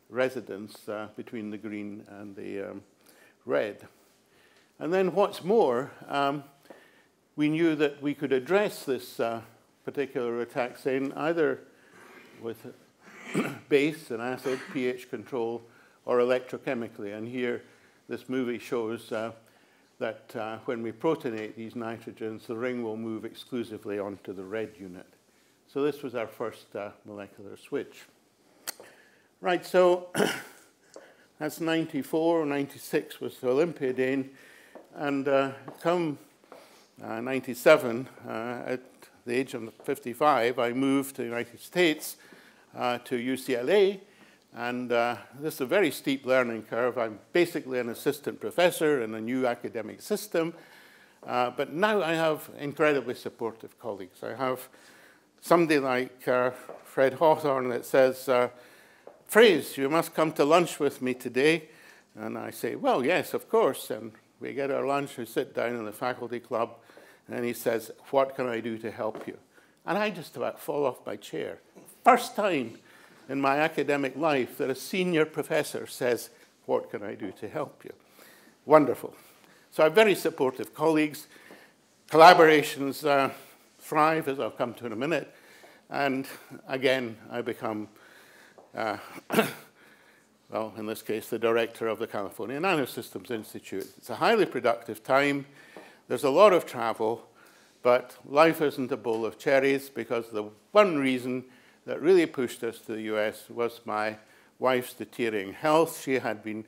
residence between the green and the red. And then what's more, we knew that we could address this particular rataxane either with base, an acid, pH control, or electrochemically. And here, this movie shows that when we protonate these nitrogens, the ring will move exclusively onto the red unit. So this was our first molecular switch. Right, so that's 94, 96 was the Olympiadane, and come 97, at the age of 55, I moved to the United States to UCLA, and this is a very steep learning curve. I'm basically an assistant professor in a new academic system, but now I have incredibly supportive colleagues. I have somebody like Fred Hawthorne that says, Fraser, you must come to lunch with me today. And I say, well, yes, of course. And we get our lunch, we sit down in the faculty club, and he says, what can I do to help you? And I just about fall off my chair. First time in my academic life that a senior professor says, what can I do to help you? Wonderful. So I have very supportive colleagues. Collaborations thrive, as I'll come to in a minute. And again, I become, well, in this case, the director of the California Nanosystems Institute. It's a highly productive time. There's a lot of travel, but life isn't a bowl of cherries, because the one reason that really pushed us to the US was my wife's deteriorating health. She had been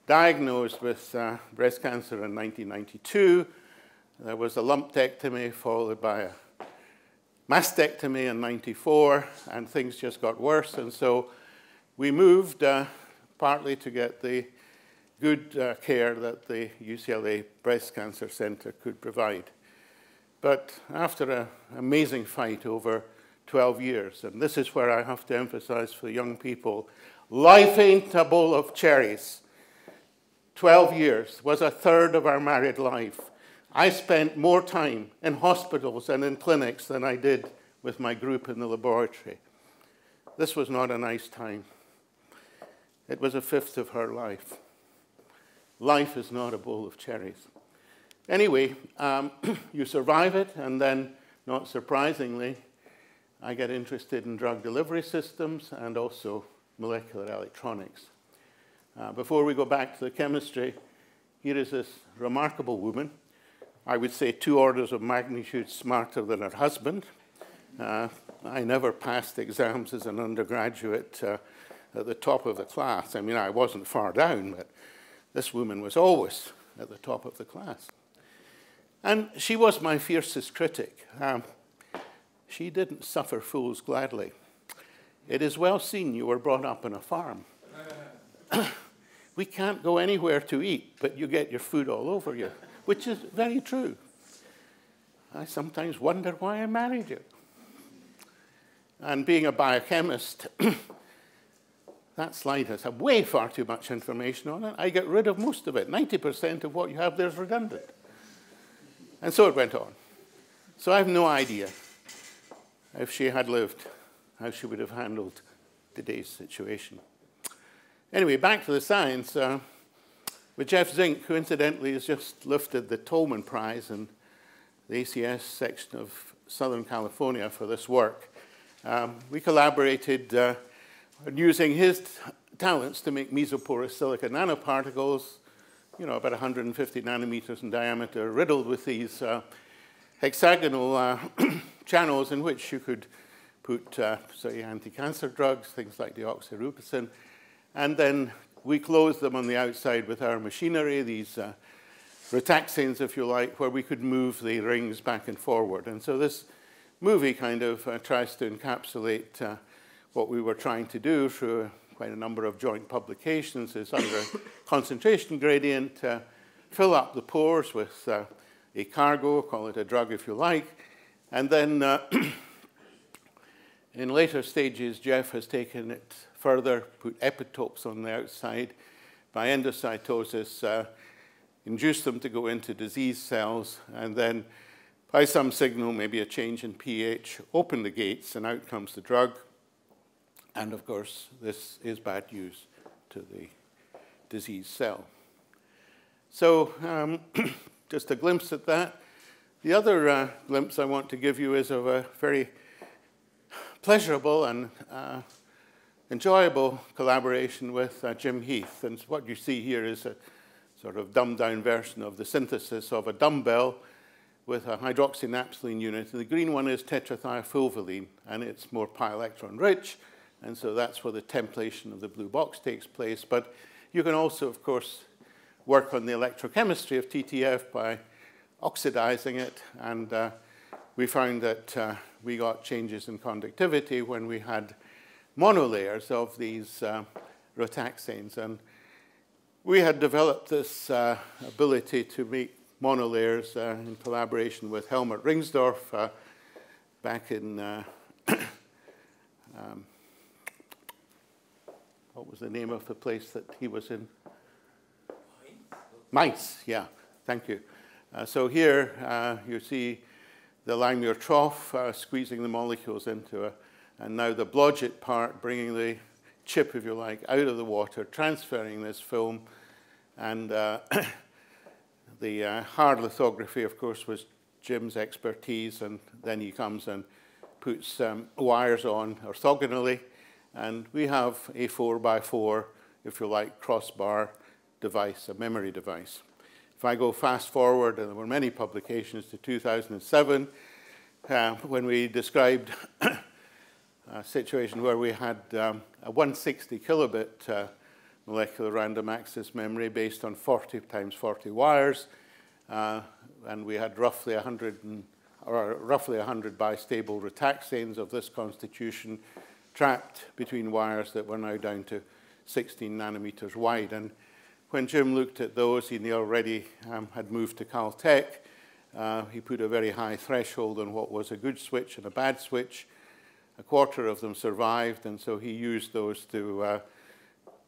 diagnosed with breast cancer in 1992. There was a lumpectomy followed by a mastectomy in 94, and things just got worse. And so we moved partly to get the good care that the UCLA Breast Cancer Center could provide. But after an amazing fight over 12 years, and this is where I have to emphasize for young people, life ain't a bowl of cherries. 12 years was a third of our married life. I spent more time in hospitals and in clinics than I did with my group in the laboratory. This was not a nice time. It was a fifth of her life. Life is not a bowl of cherries. Anyway, you survive it, and then, not surprisingly, I get interested in drug delivery systems and also molecular electronics. Before we go back to the chemistry, here is this remarkable woman. I would say 2 orders of magnitude smarter than her husband. I never passed exams as an undergraduate at the top of the class. I mean, I wasn't far down, but this woman was always at the top of the class. And she was my fiercest critic. She didn't suffer fools gladly. It is well seen you were brought up on a farm. We can't go anywhere to eat, but you get your food all over you, which is very true. I sometimes wonder why I married you. And being a biochemist, that slide has way far too much information on it. I get rid of most of it. 90% of what you have there is redundant. And so it went on. So I have no idea if she had lived, how she would have handled today's situation. Anyway, back to the science. With Jeff Zink, who incidentally has just lifted the Tolman Prize in the ACS section of Southern California for this work, we collaborated on using his talents to make mesoporous silica nanoparticles, you know, about 150 nanometers in diameter, riddled with these hexagonal channels in which you could put, say, anti-cancer drugs, things like deoxyrubicin, and then we closed them on the outside with our machinery, these rataxanes, if you like, where we could move the rings back and forward. And so this movie kind of tries to encapsulate what we were trying to do through quite a number of joint publications. Is under a concentration gradient, fill up the pores with a cargo, call it a drug if you like, and then in later stages, Jeff has taken it further, put epitopes on the outside, by endocytosis, induce them to go into disease cells, and then by some signal, maybe a change in pH, open the gates, and out comes the drug. And of course, this is bad news to the disease cell. So just a glimpse at that. The other glimpse I want to give you is of a very pleasurable and enjoyable collaboration with Jim Heath. And what you see here is a sort of dumbed-down version of the synthesis of a dumbbell with a hydroxynaphthalene unit. And the green one is tetrathiafulvalene, and it's more pi electron rich. And so that's where the templation of the blue box takes place. But you can also, of course, work on the electrochemistry of TTF by oxidizing it. And we found that we got changes in conductivity when we had monolayers of these rotaxanes. And we had developed this ability to make monolayers in collaboration with Helmut Ringsdorf back in what was the name of the place that he was in? Mainz, yeah, thank you. So here you see the Langmuir trough squeezing the molecules into and now the Blodgett part, bringing the chip, if you like, out of the water, transferring this film. And the hard lithography, of course, was Jim's expertise. And then he comes and puts wires on orthogonally. And we have a 4x4, if you like, crossbar device, a memory device. If I go fast forward, and there were many publications to 2007, when we described a situation where we had a 160 kilobit molecular random access memory based on 40 times 40 wires, and we had roughly 100 bistable rotaxanes of this constitution trapped between wires that were now down to 16 nanometers wide. And when Jim looked at those, he already had moved to Caltech. He put a very high threshold on what was a good switch and a bad switch. A quarter of them survived, and so he used those to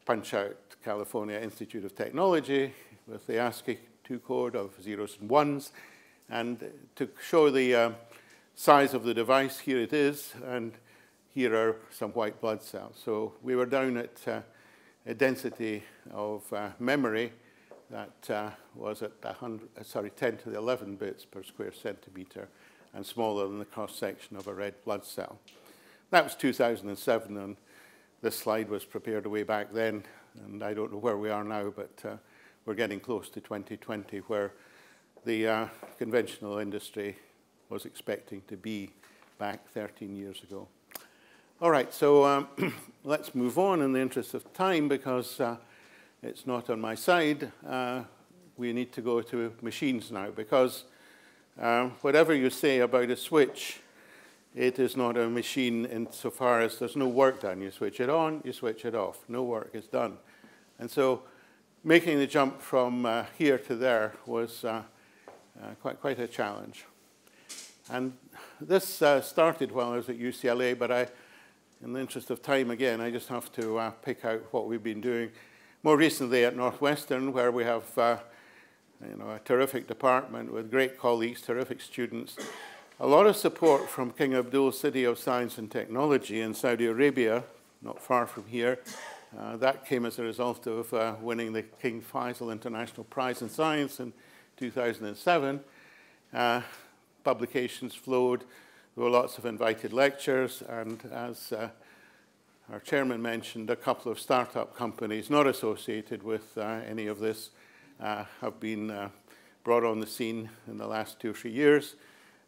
punch out California Institute of Technology with the ASCII 2 code of zeros and ones. And to show the size of the device, here it is, and here are some white blood cells. So we were down at a density of memory that was at 10 to the 11 bits per square centimeter and smaller than the cross-section of a red blood cell. That was 2007, and this slide was prepared way back then, and I don't know where we are now, but we're getting close to 2020, where the conventional industry was expecting to be back 13 years ago. All right, so let's move on in the interest of time, because it's not on my side. We need to go to machines now, because whatever you say about a switch, it is not a machine insofar as there's no work done. You switch it on, you switch it off. No work is done. And so making the jump from here to there was quite a challenge. And this started while I was at UCLA, but in the interest of time, again, I just have to pick out what we've been doing. More recently at Northwestern, where we have a terrific department with great colleagues, terrific students, a lot of support from King Abdul City of Science and Technology in Saudi Arabia, not far from here. That came as a result of winning the King Faisal International Prize in Science in 2007. Publications flowed. There were lots of invited lectures, and as our chairman mentioned, a couple of startup companies not associated with any of this have been brought on the scene in the last 2 or 3 years.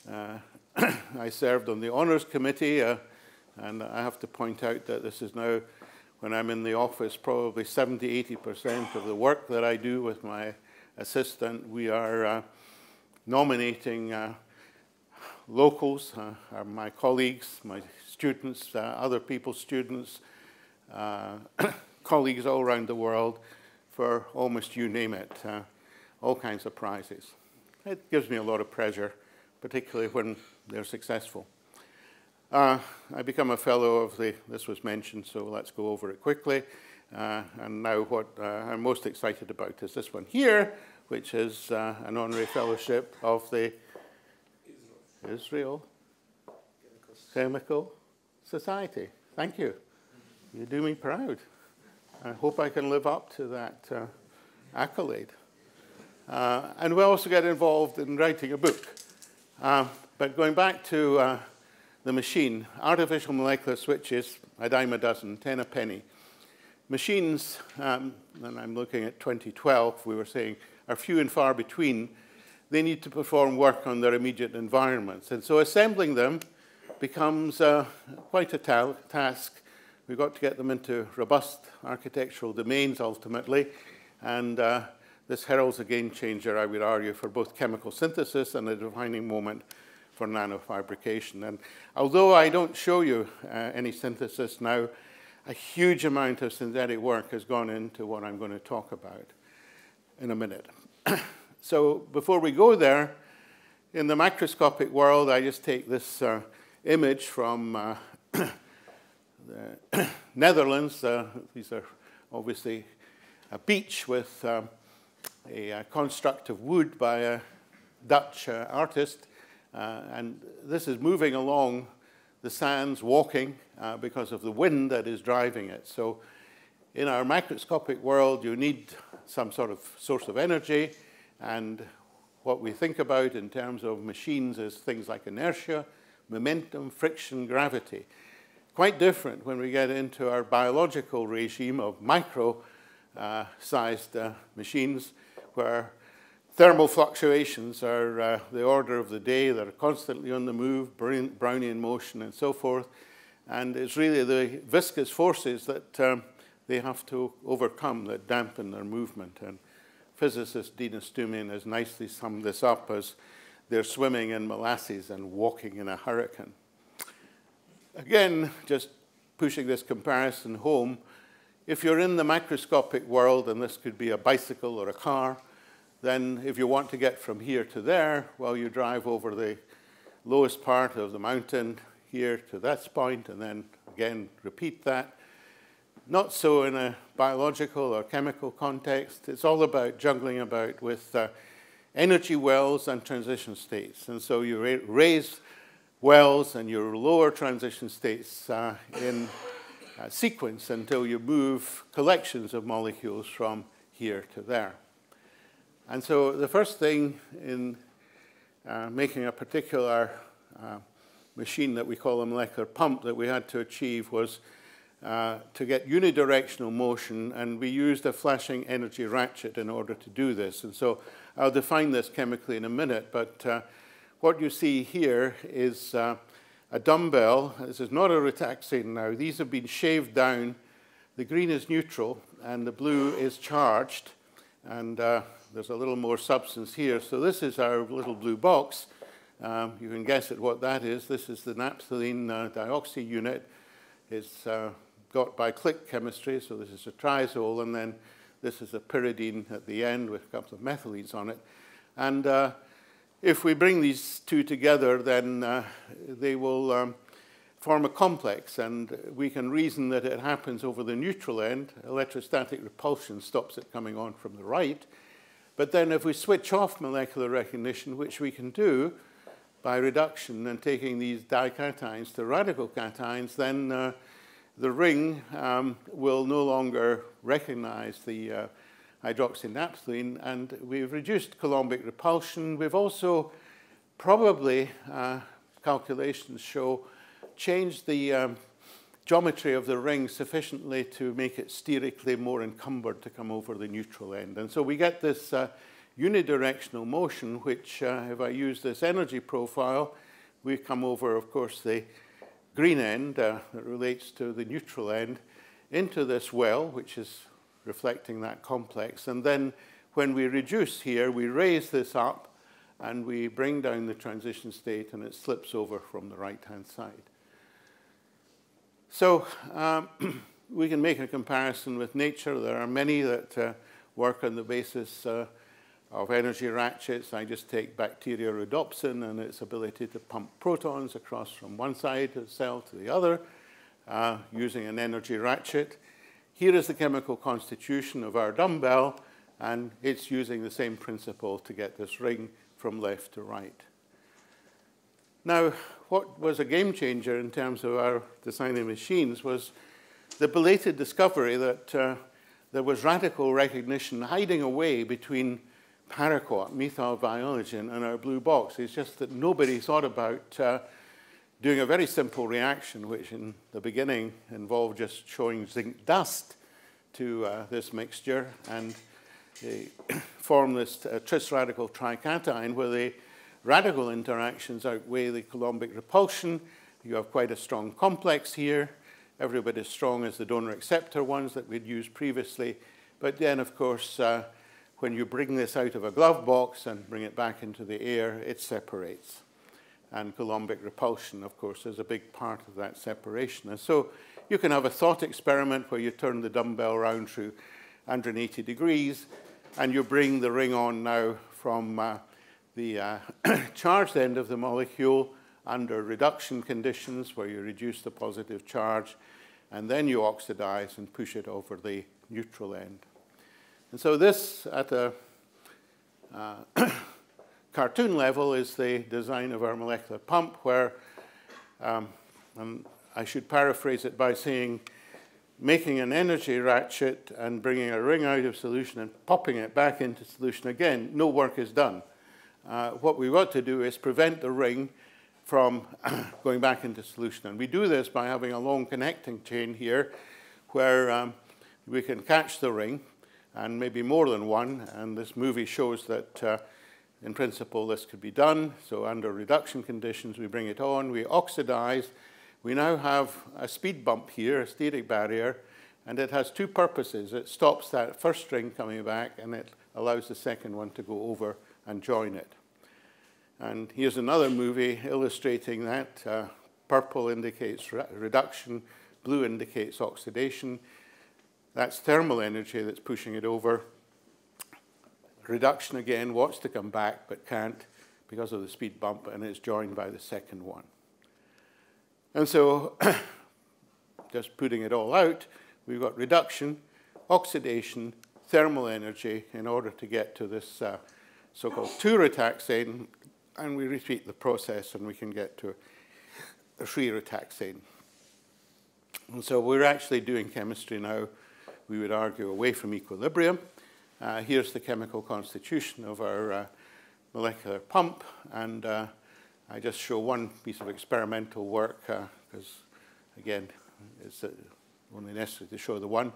I served on the honors committee, and I have to point out that this is now, when I'm in the office, probably 70–80% of the work that I do with my assistant. We are nominating locals, my colleagues, my students, other people's students, colleagues all around the world for almost you name it. all kinds of prizes. It gives me a lot of pleasure, particularly when they're successful. I become a fellow of this was mentioned, so let's go over it quickly. And now what I'm most excited about is this one here, which is an honorary fellowship of the Israel Chemical Society. Thank you. You do me proud. I hope I can live up to that accolade. And we also get involved in writing a book. But going back to the machine, artificial molecular switches, a dime a dozen, 10 a penny. Machines, and I'm looking at 2012, we were saying, are few and far between. They need to perform work on their immediate environments. And so assembling them becomes quite a task. We've got to get them into robust architectural domains ultimately. And this heralds a game changer, I would argue, for both chemical synthesis and a defining moment for nanofabrication. And although I don't show you any synthesis now, a huge amount of synthetic work has gone into what I'm going to talk about in a minute. So before we go there, in the macroscopic world, I just take this image from the Netherlands. These are obviously a beach with a construct of wood by a Dutch artist. And this is moving along the sands, walking because of the wind that is driving it. So in our macroscopic world, you need some sort of source of energy. And what we think about in terms of machines is things like inertia, momentum, friction, gravity. Quite different when we get into our biological regime of micro-sized machines, where thermal fluctuations are the order of the day. They're constantly on the move, Brownian motion, and so forth. And it's really the viscous forces that they have to overcome that dampen their movement. And physicist Dina Stumin has nicely summed this up as they're swimming in molasses and walking in a hurricane. Again, just pushing this comparison home, if you're in the macroscopic world, and this could be a bicycle or a car, then if you want to get from here to there, well, you drive over the lowest part of the mountain here to this point, and then again repeat that. Not so in a biological or chemical context. It's all about juggling about with energy wells and transition states. And so you raise wells and you lower transition states in sequence until you move collections of molecules from here to there. And so the first thing in making a particular machine that we call a molecular pump that we had to achieve was to get unidirectional motion, and we used a flashing energy ratchet in order to do this. And so I'll define this chemically in a minute, but what you see here is a dumbbell. This is not a retaxane now. These have been shaved down. The green is neutral, and the blue is charged, and there's a little more substance here. So this is our little blue box. You can guess at what that is. This is the naphthalene dioxy unit. It's got by click chemistry, so this is a triazole, and then this is a pyridine at the end with a couple of methylenes on it. And if we bring these two together, then they will form a complex, and we can reason that it happens over the neutral end. Electrostatic repulsion stops it coming on from the right. But then if we switch off molecular recognition, which we can do by reduction and taking these dications to radical cations, then the ring will no longer recognize the hydroxynaphthalene, and we've reduced coulombic repulsion. We've also probably, calculations show, changed the geometry of the ring sufficiently to make it sterically more encumbered to come over the neutral end. And so we get this unidirectional motion, which, if I use this energy profile, we come over, of course, the green end that relates to the neutral end into this well, which is reflecting that complex. And then when we reduce here, we raise this up, and we bring down the transition state, and it slips over from the right-hand side. So we can make a comparison with nature. There are many that work on the basis of energy ratchets. I just take bacteria rhodopsin and its ability to pump protons across from one side of the cell to the other using an energy ratchet. Here is the chemical constitution of our dumbbell, and it's using the same principle to get this ring from left to right. Now, what was a game changer in terms of our designing machines was the belated discovery that there was radical recognition hiding away between paraquat, methyl viologen, and our blue box. It's just that nobody thought about doing a very simple reaction, which in the beginning involved just showing zinc dust to this mixture, and they form this tris radical trication where the radical interactions outweigh the coulombic repulsion. You have quite a strong complex here, every bit as strong as the donor acceptor ones that we'd used previously. But then, of course, when you bring this out of a glove box and bring it back into the air, it separates. And coulombic repulsion, of course, is a big part of that separation. And so you can have a thought experiment where you turn the dumbbell around through 180 degrees, and you bring the ring on now from the charged end of the molecule under reduction conditions where you reduce the positive charge, and then you oxidize and push it over the neutral end. And so this, at a cartoon level, is the design of our molecular pump, where I should paraphrase it by saying, making an energy ratchet and bringing a ring out of solution and popping it back into solution again, no work is done. What we've got to do is prevent the ring from going back into solution. And we do this by having a long connecting chain here where we can catch the ring, and maybe more than one. And this movie shows that, in principle, this could be done. So under reduction conditions, we bring it on, we oxidize. We now have a speed bump here, a steric barrier, and it has two purposes. It stops that first string coming back, and it allows the second one to go over and join it. And here's another movie illustrating that. Purple indicates reduction, blue indicates oxidation. That's thermal energy that's pushing it over. Reduction again wants to come back, but can't because of the speed bump, and it's joined by the second one. And so, just putting it all out, we've got reduction, oxidation, thermal energy in order to get to this so-called 2-rotaxane, and we repeat the process and we can get to a 3-rotaxane. And so we're actually doing chemistry now, we would argue, away from equilibrium. Here's the chemical constitution of our molecular pump, and I just show one piece of experimental work because, again, it's only necessary to show the one.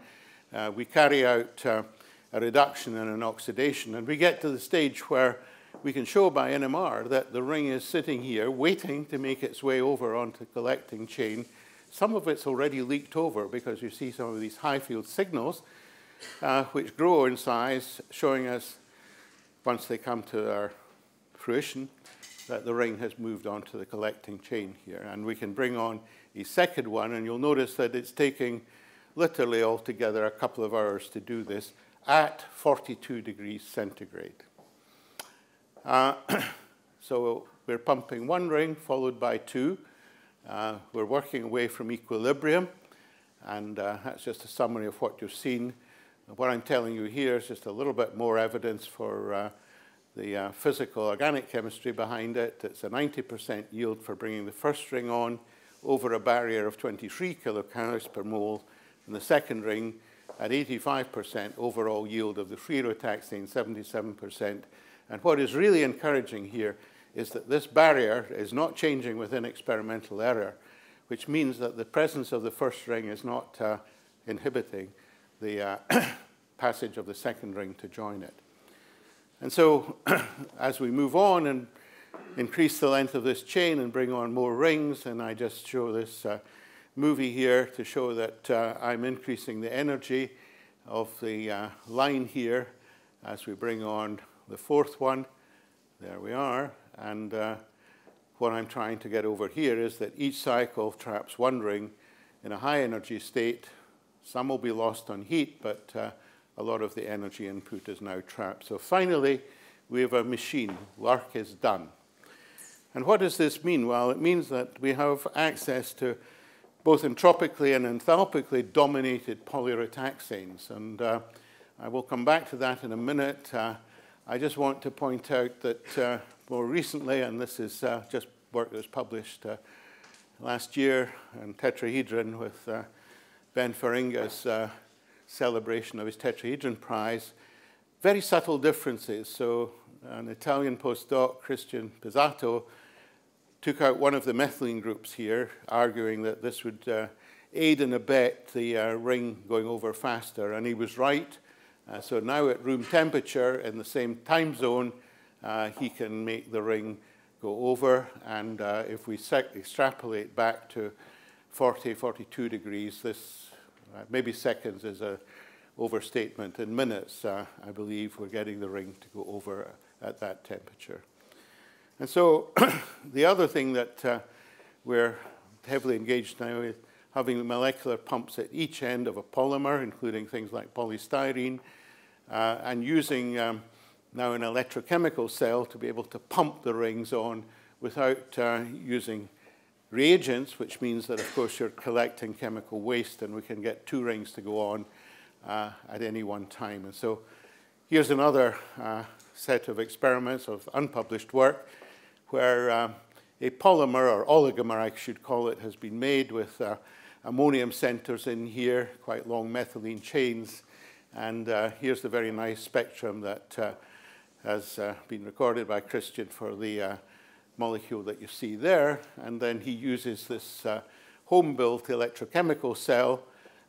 We carry out a reduction and an oxidation, and we get to the stage where we can show by NMR that the ring is sitting here waiting to make its way over onto the collecting chain. Some of it's already leaked over because you see some of these high field signals which grow in size, showing us, once they come to our fruition, that the ring has moved on to the collecting chain here. And we can bring on a second one, and you'll notice that it's taking literally altogether a couple of hours to do this at 42 degrees centigrade. So we're pumping one ring followed by two. We're working away from equilibrium, and that's just a summary of what you've seen. What I'm telling you here is just a little bit more evidence for the physical organic chemistry behind it. It's a 90% yield for bringing the first ring on over a barrier of 23 kilocalories per mole, and the second ring at 85% overall yield of the free rotaxane, 77%. And what is really encouraging here is that this barrier is not changing within experimental error, which means that the presence of the first ring is not inhibiting the passage of the second ring to join it. And so as we move on and increase the length of this chain and bring on more rings, and I just show this movie here to show that I'm increasing the energy of the line here as we bring on the fourth one. There we are. And what I'm trying to get over here is that each cycle traps one ring in a high energy state. Some will be lost on heat, but a lot of the energy input is now trapped. So finally, we have a machine. Work is done. And what does this mean? Well, it means that we have access to both entropically and enthalpically dominated polyuretaxanes. And I will come back to that in a minute. I just want to point out that more recently, and this is just work that was published last year in Tetrahedron with Ben Feringa's celebration of his Tetrahedron Prize, very subtle differences. So an Italian postdoc, Christian Pizzato, took out one of the methylene groups here, arguing that this would aid and abet the ring going over faster, and he was right. So now at room temperature in the same time zone, he can make the ring go over, and if we extrapolate back to 40, 42 degrees, this maybe seconds is an overstatement. In minutes, I believe we're getting the ring to go over at that temperature. And so the other thing that we're heavily engaged now is having molecular pumps at each end of a polymer, including things like polystyrene, and using now an electrochemical cell to be able to pump the rings on without using reagents, which means that, of course, you're collecting chemical waste, and we can get 2 rings to go on at any one time. And so here's another set of experiments of unpublished work where a polymer, or oligomer I should call it, has been made with ammonium centers in here, quite long methylene chains. And here's the very nice spectrum that has been recorded by Christian for the molecule that you see there. And then he uses this home-built electrochemical cell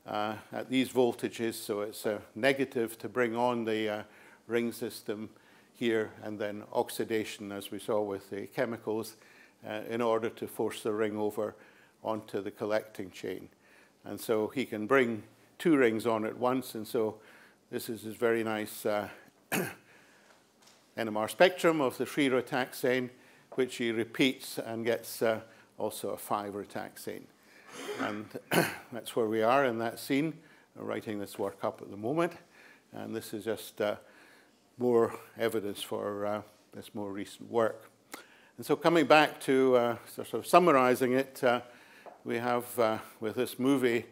at these voltages. So it's negative to bring on the ring system here, and then oxidation, as we saw with the chemicals, in order to force the ring over onto the collecting chain. And so he can bring 2 rings on at once, and so this is his very nice NMR spectrum of the 3-rotaxane, which he repeats and gets also a 5-rotaxane. And that's where we are in that scene. We're writing this work up at the moment, and this is just more evidence for this more recent work. And so coming back to sort of summarizing it, we have with this movie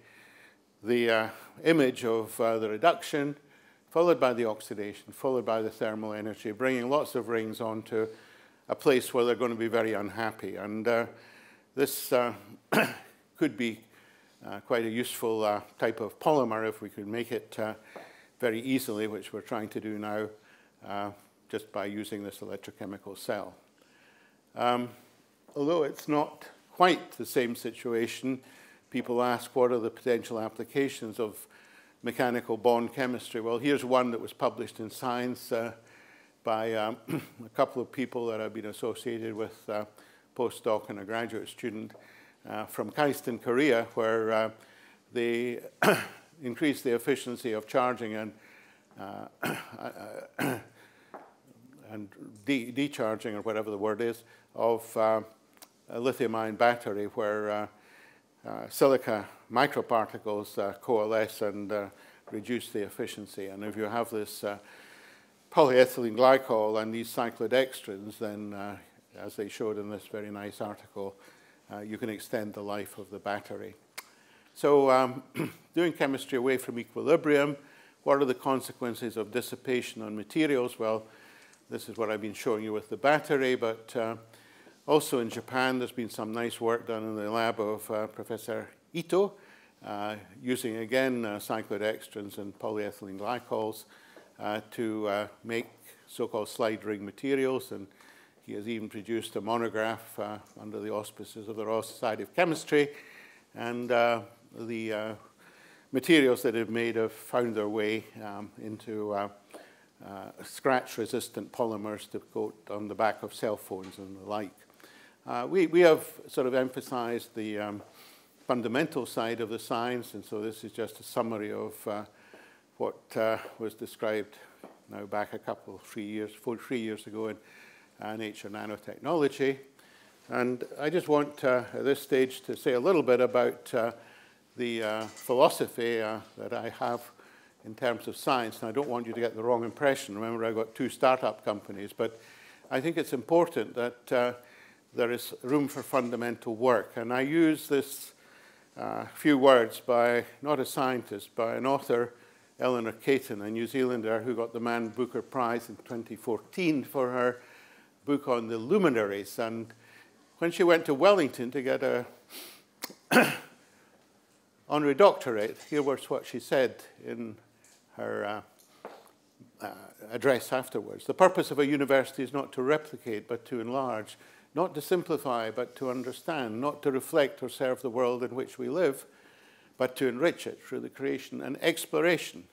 the image of the reduction, followed by the oxidation, followed by the thermal energy, bringing lots of rings onto a place where they're going to be very unhappy. And this could be quite a useful type of polymer if we could make it very easily, which we're trying to do now just by using this electrochemical cell. Although it's not quite the same situation, people ask what are the potential applications of mechanical bond chemistry. Well, here's one that was published in Science by a couple of people that I've been associated with, a postdoc and a graduate student from Kaistan, Korea, where they increased the efficiency of charging and decharging, or whatever the word is, of a lithium-ion battery, where silica microparticles coalesce and reduce the efficiency. And if you have this polyethylene glycol and these cyclodextrins, then as they showed in this very nice article, you can extend the life of the battery. So doing chemistry away from equilibrium, what are the consequences of dissipation on materials? Well, this is what I've been showing you with the battery, but also in Japan, there's been some nice work done in the lab of Professor Ito, using, again, cyclodextrins and polyethylene glycols to make so-called slide ring materials. And he has even produced a monograph under the auspices of the Royal Society of Chemistry. And the materials that have made have found their way into scratch-resistant polymers to coat on the back of cell phones and the like. We have sort of emphasized the fundamental side of the science, and so this is just a summary of what was described now back a couple, 3 years ago in Nature Nanotechnology. And I just want at this stage to say a little bit about the philosophy that I have in terms of science, and I don't want you to get the wrong impression. Remember, I've got 2 startup companies, but I think it's important that there is room for fundamental work. And I use this few words by, not a scientist, by an author, Eleanor Caton, a New Zealander who got the Man Booker Prize in 2014 for her book on the luminaries. And when she went to Wellington to get a honorary doctorate, here was what she said in her address afterwards. The purpose of a university is not to replicate, but to enlarge, not to simplify, but to understand, not to reflect or serve the world in which we live, but to enrich it through the creation and exploration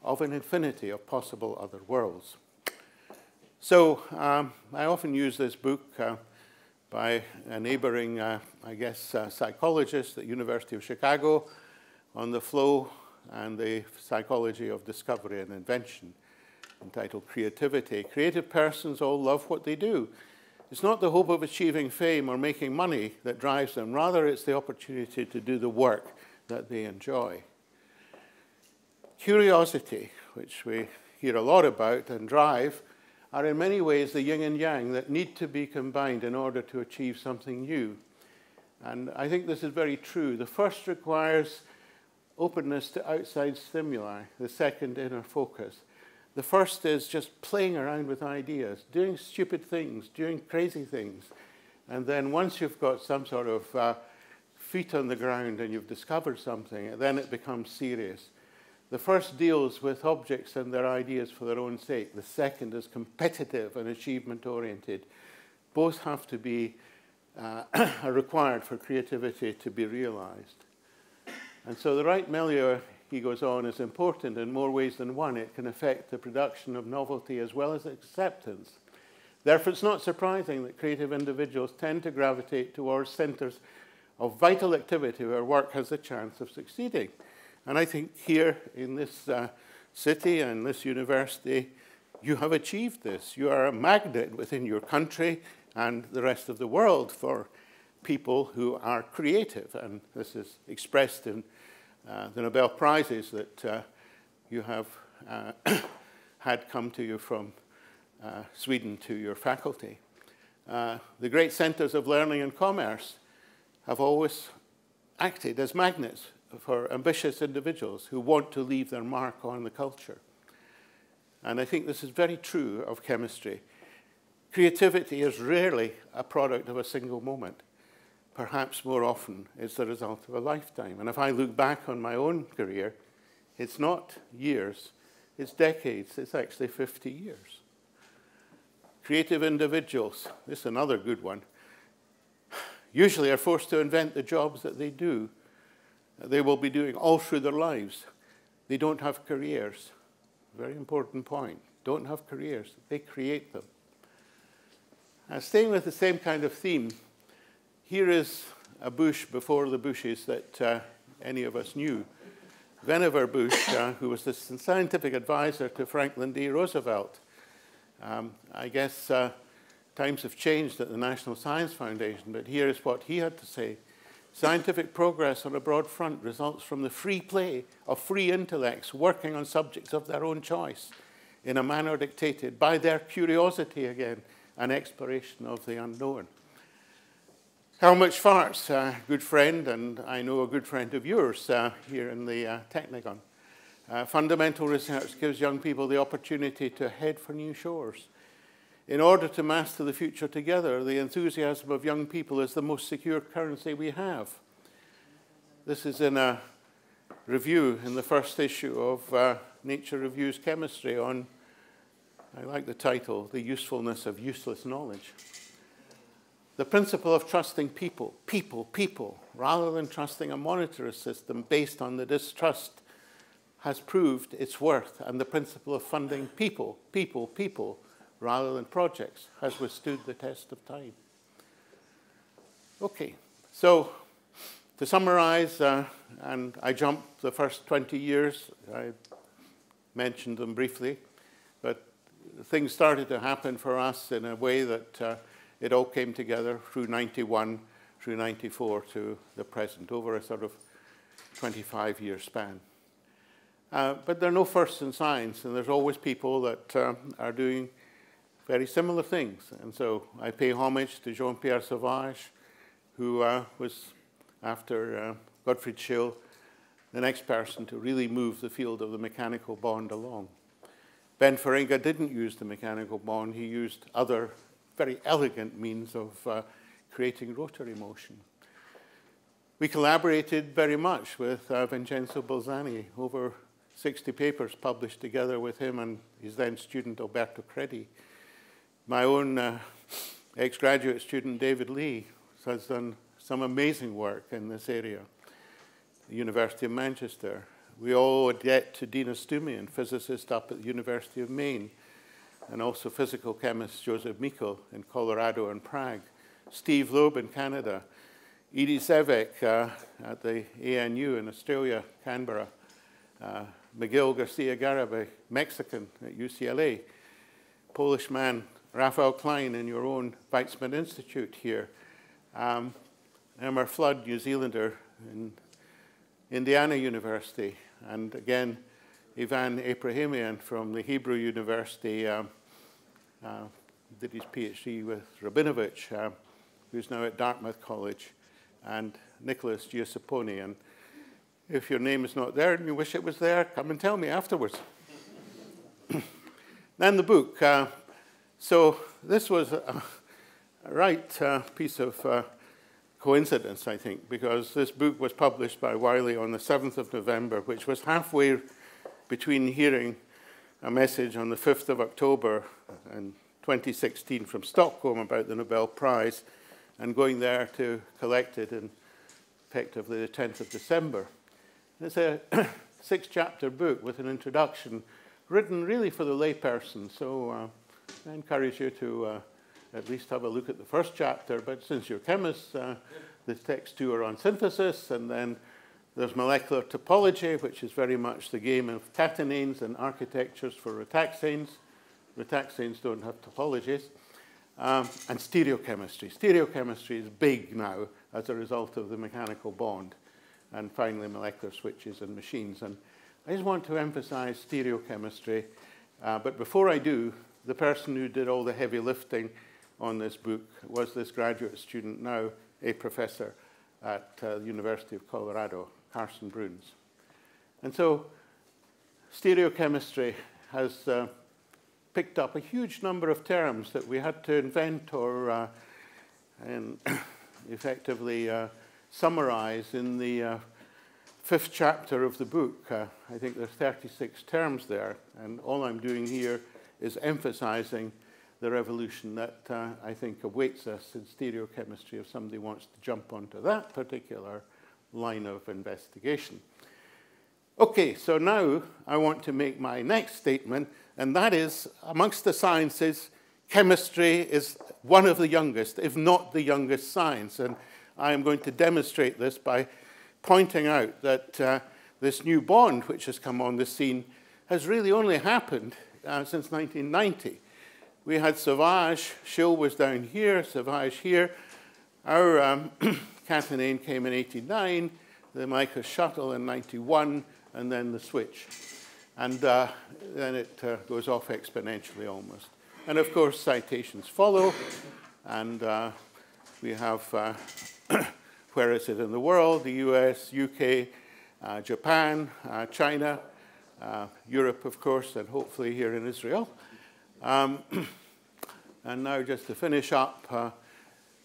of an infinity of possible other worlds. So I often use this book by a neighboring, psychologist at the University of Chicago on the flow and the psychology of discovery and invention, entitled Creativity. Creative persons all love what they do. It's not the hope of achieving fame or making money that drives them. Rather, it's the opportunity to do the work that they enjoy. Curiosity, which we hear a lot about, and drive, are in many ways the yin and yang that need to be combined in order to achieve something new. And I think this is very true. The first requires openness to outside stimuli, the second inner focus. The first is just playing around with ideas, doing stupid things, doing crazy things. And then once you've got some sort of feet on the ground and you've discovered something, then it becomes serious. The first deals with objects and their ideas for their own sake. The second is competitive and achievement-oriented. Both have to be required for creativity to be realized. And so the right milieu, he goes on, is important in more ways than one. It can affect the production of novelty as well as acceptance. Therefore, it's not surprising that creative individuals tend to gravitate towards centers of vital activity where work has a chance of succeeding. And I think here in this city and this university, you have achieved this. You are a magnet within your country and the rest of the world for people who are creative. And this is expressed in the Nobel Prizes that you have had come to you from Sweden to your faculty. The great centers of learning and commerce have always acted as magnets for ambitious individuals who want to leave their mark on the culture. And I think this is very true of chemistry. Creativity is rarely a product of a single moment. Perhaps more often it's the result of a lifetime. And if I look back on my own career, it's not years, it's decades, it's actually 50 years. Creative individuals, this is another good one, usually are forced to invent the jobs that they do. They will be doing all through their lives. They don't have careers. Very important point. Don't have careers. They create them. Staying with the same kind of theme, here is a Bush before the Bushes that any of us knew. Vannevar Bush, who was the scientific advisor to Franklin D. Roosevelt. I guess times have changed at the National Science Foundation, but here is what he had to say. Scientific progress on a broad front results from the free play of free intellects working on subjects of their own choice in a manner dictated by their curiosity again and exploration of the unknown. Helmut Schwarz, a good friend, and I know a good friend of yours here in the Technion. Fundamental research gives young people the opportunity to head for new shores. In order to master the future together, the enthusiasm of young people is the most secure currency we have. This is in a review in the first issue of Nature Reviews Chemistry on, I like the title, The Usefulness of Useless Knowledge. The principle of trusting people, rather than trusting a monetarist system based on the distrust has proved its worth, and the principle of funding people, rather than projects, has withstood the test of time. Okay, so to summarize, and I jumped the first 20 years, I mentioned them briefly, but things started to happen for us in a way that it all came together through 91, through 94 to the present, over a sort of 25-year span. But there are no firsts in science, and there's always people that are doing very similar things. And so I pay homage to Jean-Pierre Sauvage, who was, after Gottfried Schill, the next person to really move the field of the mechanical bond along. Ben Feringa didn't use the mechanical bond. He used other very elegant means of creating rotary motion. We collaborated very much with Vincenzo Bolzani, over 60 papers published together with him and his then student Alberto Credi. My own ex-graduate student David Lee has done some amazing work in this area, the University of Manchester. We owe a debt to Dina Stumian, physicist up at the University of Maine, and also physical chemist Joseph Mikkel in Colorado and Prague, Steve Loeb in Canada, Edie Sevek at the ANU in Australia, Canberra, Miguel Garcia Garibay, Mexican at UCLA, Polish man Raphael Klein in your own Weizmann Institute here, Emmer Flood, New Zealander in Indiana University, and again, Ivan Ebrahimian from the Hebrew University did his PhD with Rabinovich, who's now at Dartmouth College, and Nicholas Giusepponi. And if your name is not there and you wish it was there, come and tell me afterwards. Then the book. So this was a right piece of coincidence, I think, because this book was published by Wiley on the 7th of November, which was halfway between hearing a message on the 5th of October in 2016 from Stockholm about the Nobel Prize and going there to collect it in effectively the 10th of December. It's a 6-chapter book with an introduction written really for the layperson, so I encourage you to at least have a look at the first chapter, but since you're chemists, the text 2 are on synthesis, and then there's molecular topology, which is very much the game of catenanes and architectures for retaxanes. Retaxanes don't have topologies. And stereochemistry. Stereochemistry is big now as a result of the mechanical bond. And finally, molecular switches and machines. And I just want to emphasize stereochemistry. But before I do, the person who did all the heavy lifting on this book was this graduate student, now a professor at the University of Colorado, Carson Bruns. And so stereochemistry has picked up a huge number of terms that we had to invent or and effectively summarize in the 5th chapter of the book. I think there's 36 terms there, and all I'm doing here is emphasizing the revolution that I think awaits us in stereochemistry if somebody wants to jump onto that particular line of investigation. Okay, so now I want to make my next statement, and that is, amongst the sciences, chemistry is one of the youngest, if not the youngest science. And I am going to demonstrate this by pointing out that this new bond which has come on the scene has really only happened since 1990. We had Sauvage, Schill was down here, Sauvage here. Our catenane came in 89, the Mica shuttle in 91, and then the switch. And then it goes off exponentially almost. And of course, citations follow. And we have, where is it in the world? The US, UK, Japan, China, Europe, of course, and hopefully here in Israel. And now just to finish up,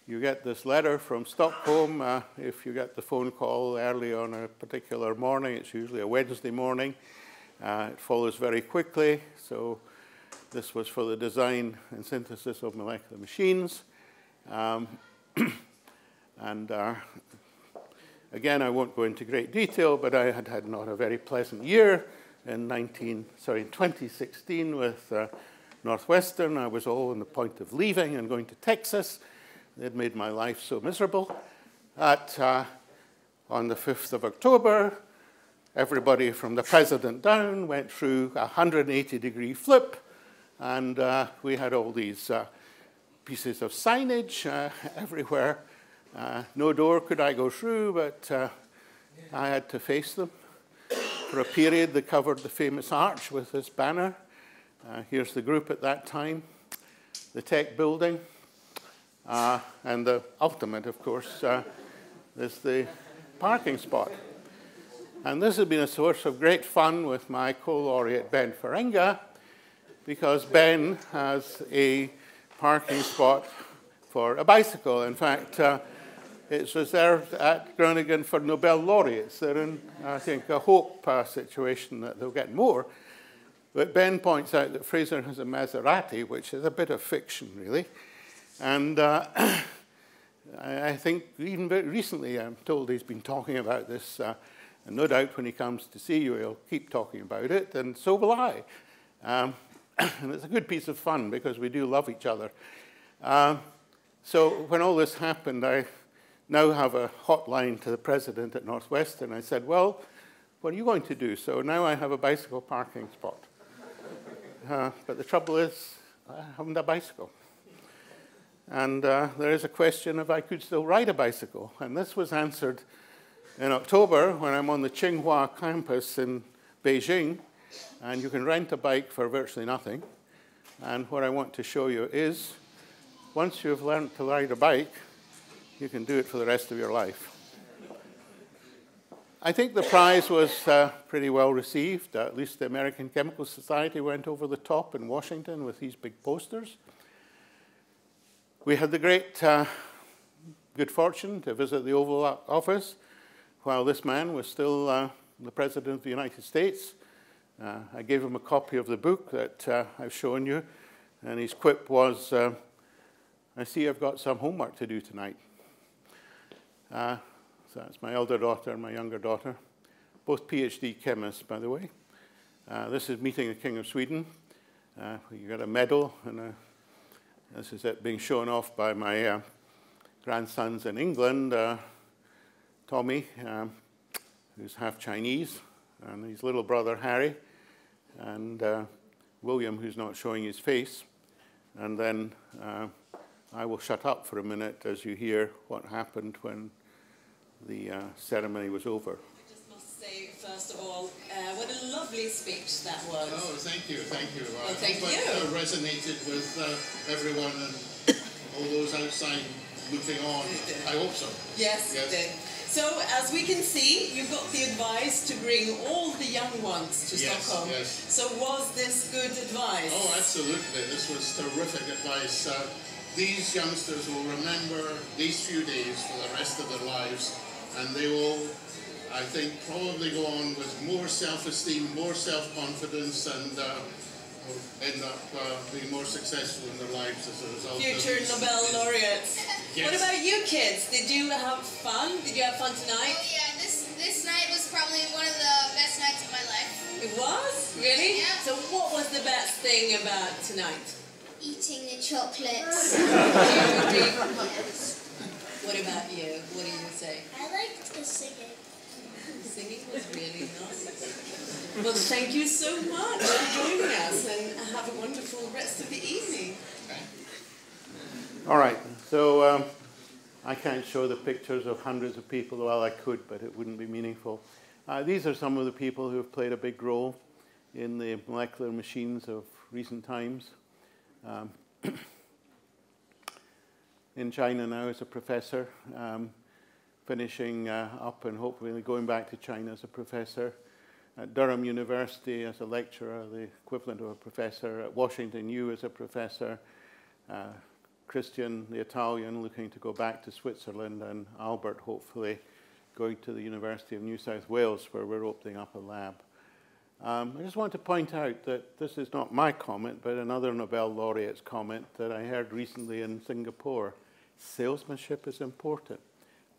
you get this letter from Stockholm. If you get the phone call early on a particular morning, it's usually a Wednesday morning. It follows very quickly. So this was for the design and synthesis of molecular machines. Again, I won't go into great detail, but I had had not a very pleasant year in 2016 with Northwestern. I was all on the point of leaving and going to Texas. They'd made my life so miserable that on the 5th of October, everybody from the president down went through a 180-degree flip, and we had all these pieces of signage everywhere. No door could I go through, but I had to face them. for a period, they covered the famous arch with this banner. Here's the group at that time, the tech building, and the ultimate, of course, is the parking spot. And this has been a source of great fun with my co-laureate Ben Feringa, because Ben has a parking spot for a bicycle. In fact, it's reserved at Groningen for Nobel laureates. They're in, I think, a hope situation that they'll get more. But Ben points out that Fraser has a Maserati, which is a bit of fiction, really. And I think even very recently, I'm told he's been talking about this. And no doubt when he comes to see you, he'll keep talking about it, and so will I. And it's a good piece of fun because we do love each other. So when all this happened, I now have a hotline to the president at Northwestern. I said, well, what are you going to do? So now I have a bicycle parking spot. But the trouble is, I haven't a bicycle. And there is a question if I could still ride a bicycle. And this was answered in October when I'm on the Tsinghua campus in Beijing. And you can rent a bike for virtually nothing. And what I want to show you is, once you've learned to ride a bike, you can do it for the rest of your life. I think the prize was pretty well received. At least the American Chemical Society went over the top in Washington with these big posters. We had the great good fortune to visit the Oval Office while this man was still the President of the United States. I gave him a copy of the book that I've shown you, and his quip was, I see I've got some homework to do tonight. So that's my elder daughter and my younger daughter, both PhD chemists, by the way. This is meeting the King of Sweden. You got a medal, and this is it being shown off by my grandsons in England, Tommy, who's half Chinese, and his little brother, Harry, and William, who's not showing his face. And then I will shut up for a minute as you hear what happened when the ceremony was over. I just must say, first of all, what a lovely speech that was. Oh, thank you, thank you. Well, thank you. It resonated with everyone and all those outside looking on. I hope so. Yes, it did. So, as we can see, you got the advice to bring all the young ones to Stockholm. Yes. So, was this good advice? Oh, absolutely. This was terrific advice. These youngsters will remember these few days for the rest of their lives, and they will, I think, probably go on with more self-esteem, more self-confidence, and will end up being more successful in their lives as a result Future of Nobel laureates. Yes. What about you kids? Did you have fun? Did you have fun tonight? Oh yeah, this night was probably one of the best nights of my life. It was? Really? Yeah. So what was the best thing about tonight? Eating the chocolates. Do you agree? Yes. What about you? What do you say? I liked the singing. Singing was really nice. Well, thank you so much for joining us, and have a wonderful rest of the evening. All right, so I can't show the pictures of hundreds of people. Well, I could, but it wouldn't be meaningful. These are some of the people who have played a big role in the molecular machines of recent times. In China now as a professor, finishing up and hopefully going back to China as a professor. At Durham University as a lecturer, the equivalent of a professor. At Washington U as a professor. Christian, the Italian, looking to go back to Switzerland, and Albert, hopefully, going to the University of New South Wales, where we're opening up a lab. I just want to point out that this is not my comment, but another Nobel laureate's comment that I heard recently in Singapore. Salesmanship is important.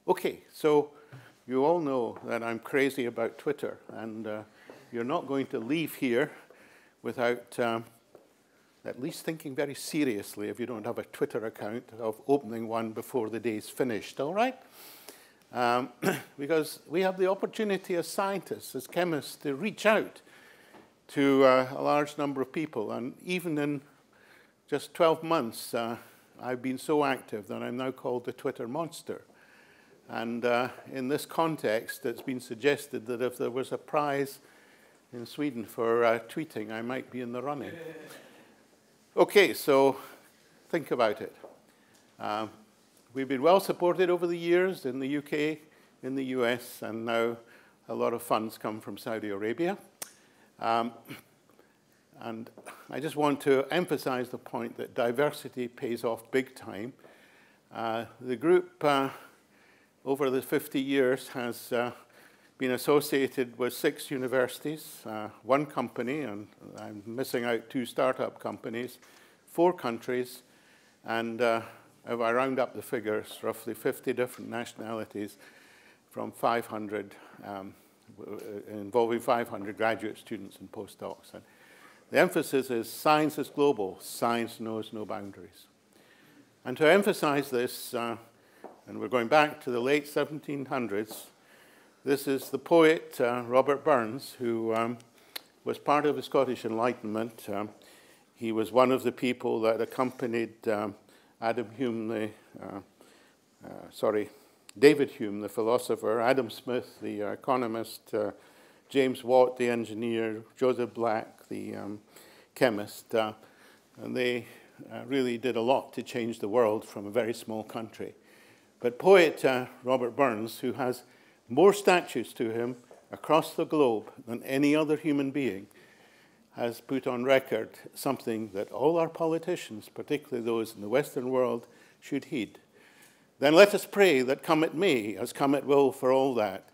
Okay, so you all know that I'm crazy about Twitter, and you're not going to leave here without at least thinking very seriously, if you don't have a Twitter account, of opening one before the day's finished, all right? Because we have the opportunity as scientists, as chemists, to reach out to a large number of people. And even in just 12 months, I've been so active that I'm now called the Twitter monster. And in this context, it's been suggested that if there was a prize in Sweden for tweeting, I might be in the running. Okay, so think about it. We've been well supported over the years in the UK, in the US, and now a lot of funds come from Saudi Arabia. And I just want to emphasize the point that diversity pays off big time. The group, over the 50 years, has been associated with 6 universities, 1 company, and I'm missing out 2 startup companies, 4 countries, and if I round up the figures, roughly 50 different nationalities from 500, involving 500 graduate students and postdocs. And the emphasis is science is global, science knows no boundaries. And to emphasize this, and we're going back to the late 1700s, this is the poet Robert Burns, who was part of the Scottish Enlightenment. He was one of the people that accompanied David Hume, the philosopher, Adam Smith, the economist, James Watt, the engineer, Joseph Black, the chemist, and they really did a lot to change the world from a very small country. But poet Robert Burns, who has more statues to him across the globe than any other human being, has put on record something that all our politicians, particularly those in the Western world, should heed. Then let us pray that come it may, as come it will for all that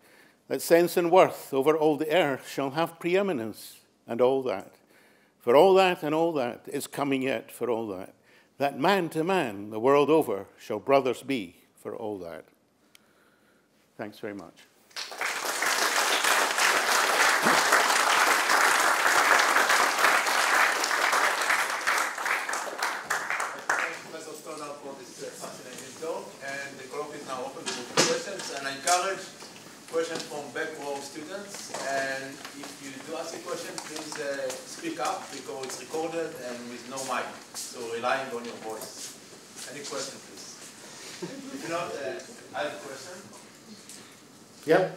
sense and worth over all the earth shall have preeminence, and all that. For all that and all that is coming yet for all that man to man the world over shall brothers be for all that. Thanks very much. Professor Stoddart for this fascinating talk, and the colloquy is now open to questions, and I encourage questions from back row students, and if you do ask a question, please speak up because it's recorded and with no mic, so relying on your voice. Any question, please? If not, I have a question. Yeah.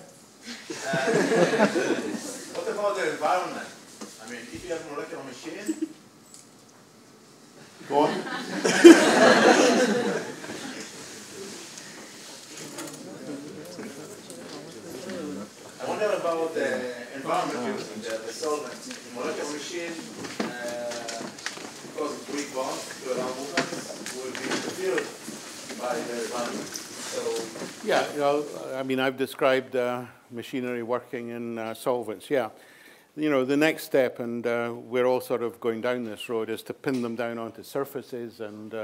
What about the environment? I mean, if you have a molecular machine, Go on. I wonder about the environment using the solvents. The molecular machine, because of weak bonds to allow movements, will be interfered by the environment. So, yeah, well, I mean, I've described machinery working in solvents, yeah. You know, the next step, and we're all sort of going down this road, is to pin them down onto surfaces and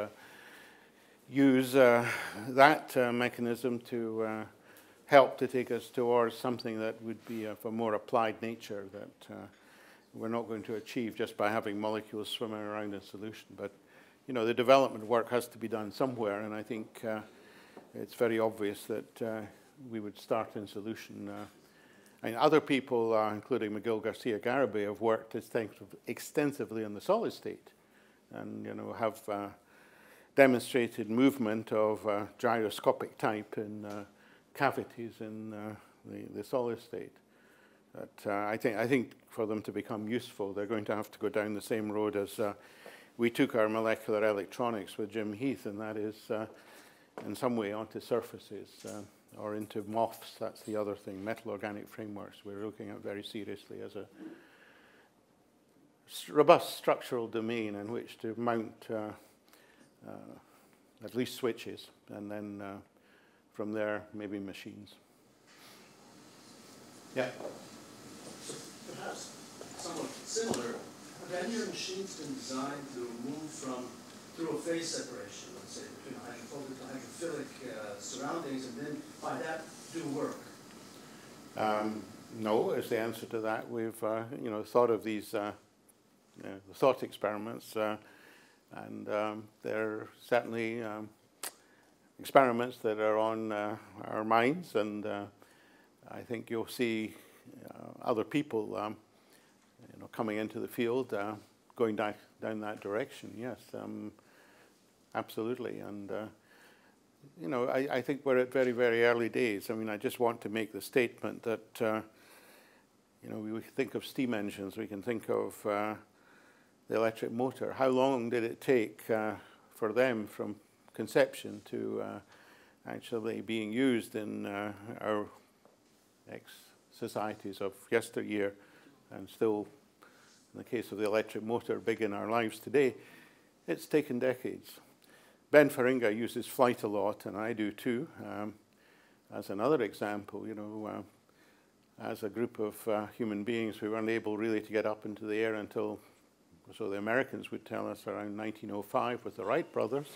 use that mechanism to help to take us towards something that would be of a more applied nature that we're not going to achieve just by having molecules swimming around in solution. But, you know, the development work has to be done somewhere, and I think it's very obvious that we would start in solution. And other people, including Miguel Garcia Garibay, have worked extensively in the solid state, and have demonstrated movement of gyroscopic type in cavities in the solid state. But I think for them to become useful, they're going to have to go down the same road as we took our molecular electronics with Jim Heath, and that is in some way onto surfaces. Or into MOFs, that's the other thing, metal organic frameworks we're looking at very seriously as a robust structural domain in which to mount at least switches, and then from there, maybe machines. Yeah? So perhaps somewhat similar, have any of your machines been designed to move through a phase separation, let's say, between hydrophobic and hydrophilic surroundings, and then by that do work? No, is the answer to that. We've thought of these thought experiments, and they're certainly experiments that are on our minds, and I think you'll see other people coming into the field, going down that direction. Yes. Absolutely, and I think we're at very, very early days. I mean, I just want to make the statement that you know, we think of steam engines, we can think of the electric motor. How long did it take for them from conception to actually being used in our societies of yesteryear, and still, in the case of the electric motor, big in our lives today? It's taken decades. Ben Feringa uses flight a lot, and I do too. As another example, you know, as a group of human beings, we weren't able really to get up into the air until, so the Americans would tell us, around 1905 with the Wright Brothers.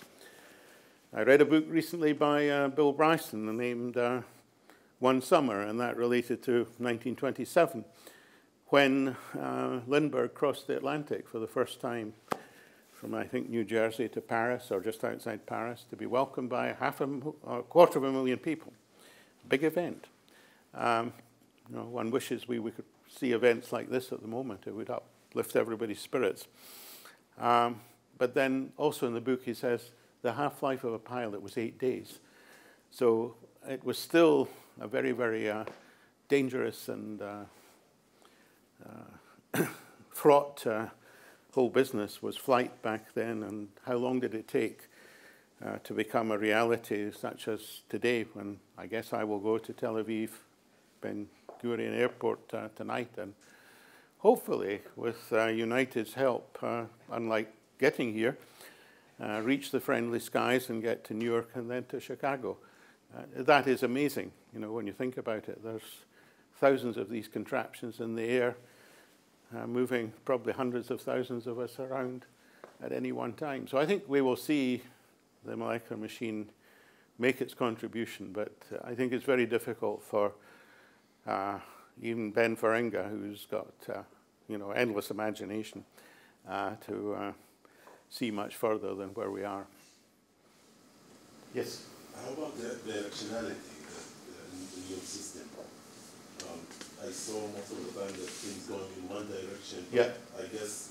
I read a book recently by Bill Bryson named One Summer, and that related to 1927, when Lindbergh crossed the Atlantic for the first time from, I think, New Jersey to Paris, or just outside Paris, to be welcomed by a 250,000 people. Big event. You know, one wishes we could see events like this at the moment. It would uplift everybody's spirits. But then also in the book he says the half-life of a pilot was 8 days. So it was still a very, very dangerous and fraught whole business was flight back then. And how long did it take to become a reality such as today, when I guess I will go to Tel Aviv, Ben Gurion Airport tonight, and hopefully with United's help, unlike getting here, reach the friendly skies and get to New York and then to Chicago. That is amazing, you know, when you think about it. There's thousands of these contraptions in the air, moving probably hundreds of thousands of us around at any one time. So I think we will see the molecular machine make its contribution, but I think it's very difficult for even Ben Feringa, who's got you know, endless imagination, to see much further than where we are. Yes? How about the directionality in your system? I saw most of the time that things going in one direction. Yeah. I guess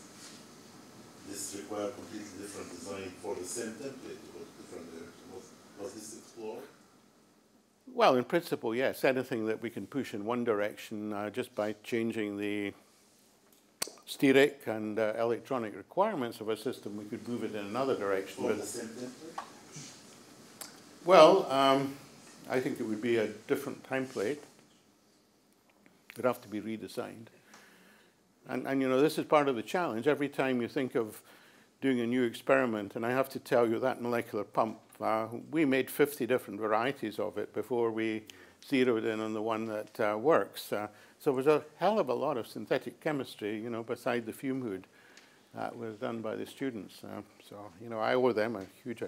this requires completely different design for the same template to go to different directions. Was this explored? Well, in principle, yes. Anything that we can push in one direction just by changing the steric and electronic requirements of a system, we could move it in another direction. For the same template? Well, I think it would be a different template. It would have to be redesigned. And you know, this is part of the challenge. Every time you think of doing a new experiment, and I have to tell you that molecular pump, we made 50 different varieties of it before we zeroed in on the one that works. So there was a hell of a lot of synthetic chemistry, you know, beside the fume hood that was done by the students. So, you know, I owe them a huge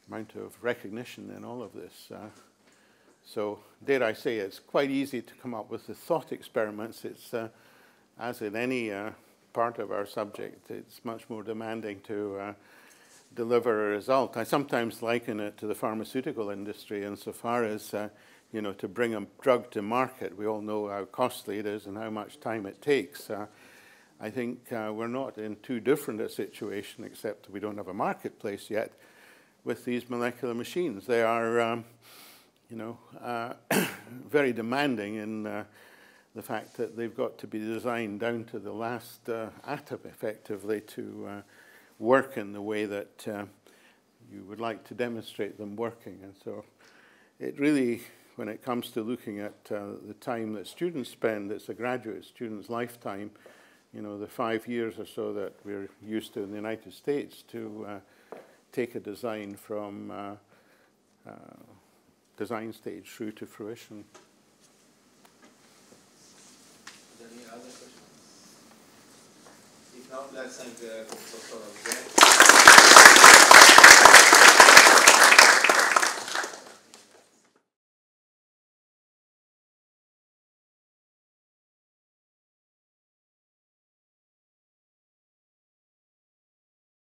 amount of recognition in all of this. So, dare I say, it's quite easy to come up with the thought experiments. It's, as in any part of our subject, it's much more demanding to deliver a result. I sometimes liken it to the pharmaceutical industry insofar as, you know, to bring a drug to market. We all know how costly it is and how much time it takes. I think we're not in too different a situation, except we don't have a marketplace yet with these molecular machines. They are, you know, very demanding in the fact that they've got to be designed down to the last atom, effectively, to work in the way that you would like to demonstrate them working. And so it really, when it comes to looking at the time that students spend, it's a graduate student's lifetime, you know, the 5 years or so that we're used to in the United States to take a design from design stage through to fruition. Any other questions? If not, let's thank Professor Stoddart again.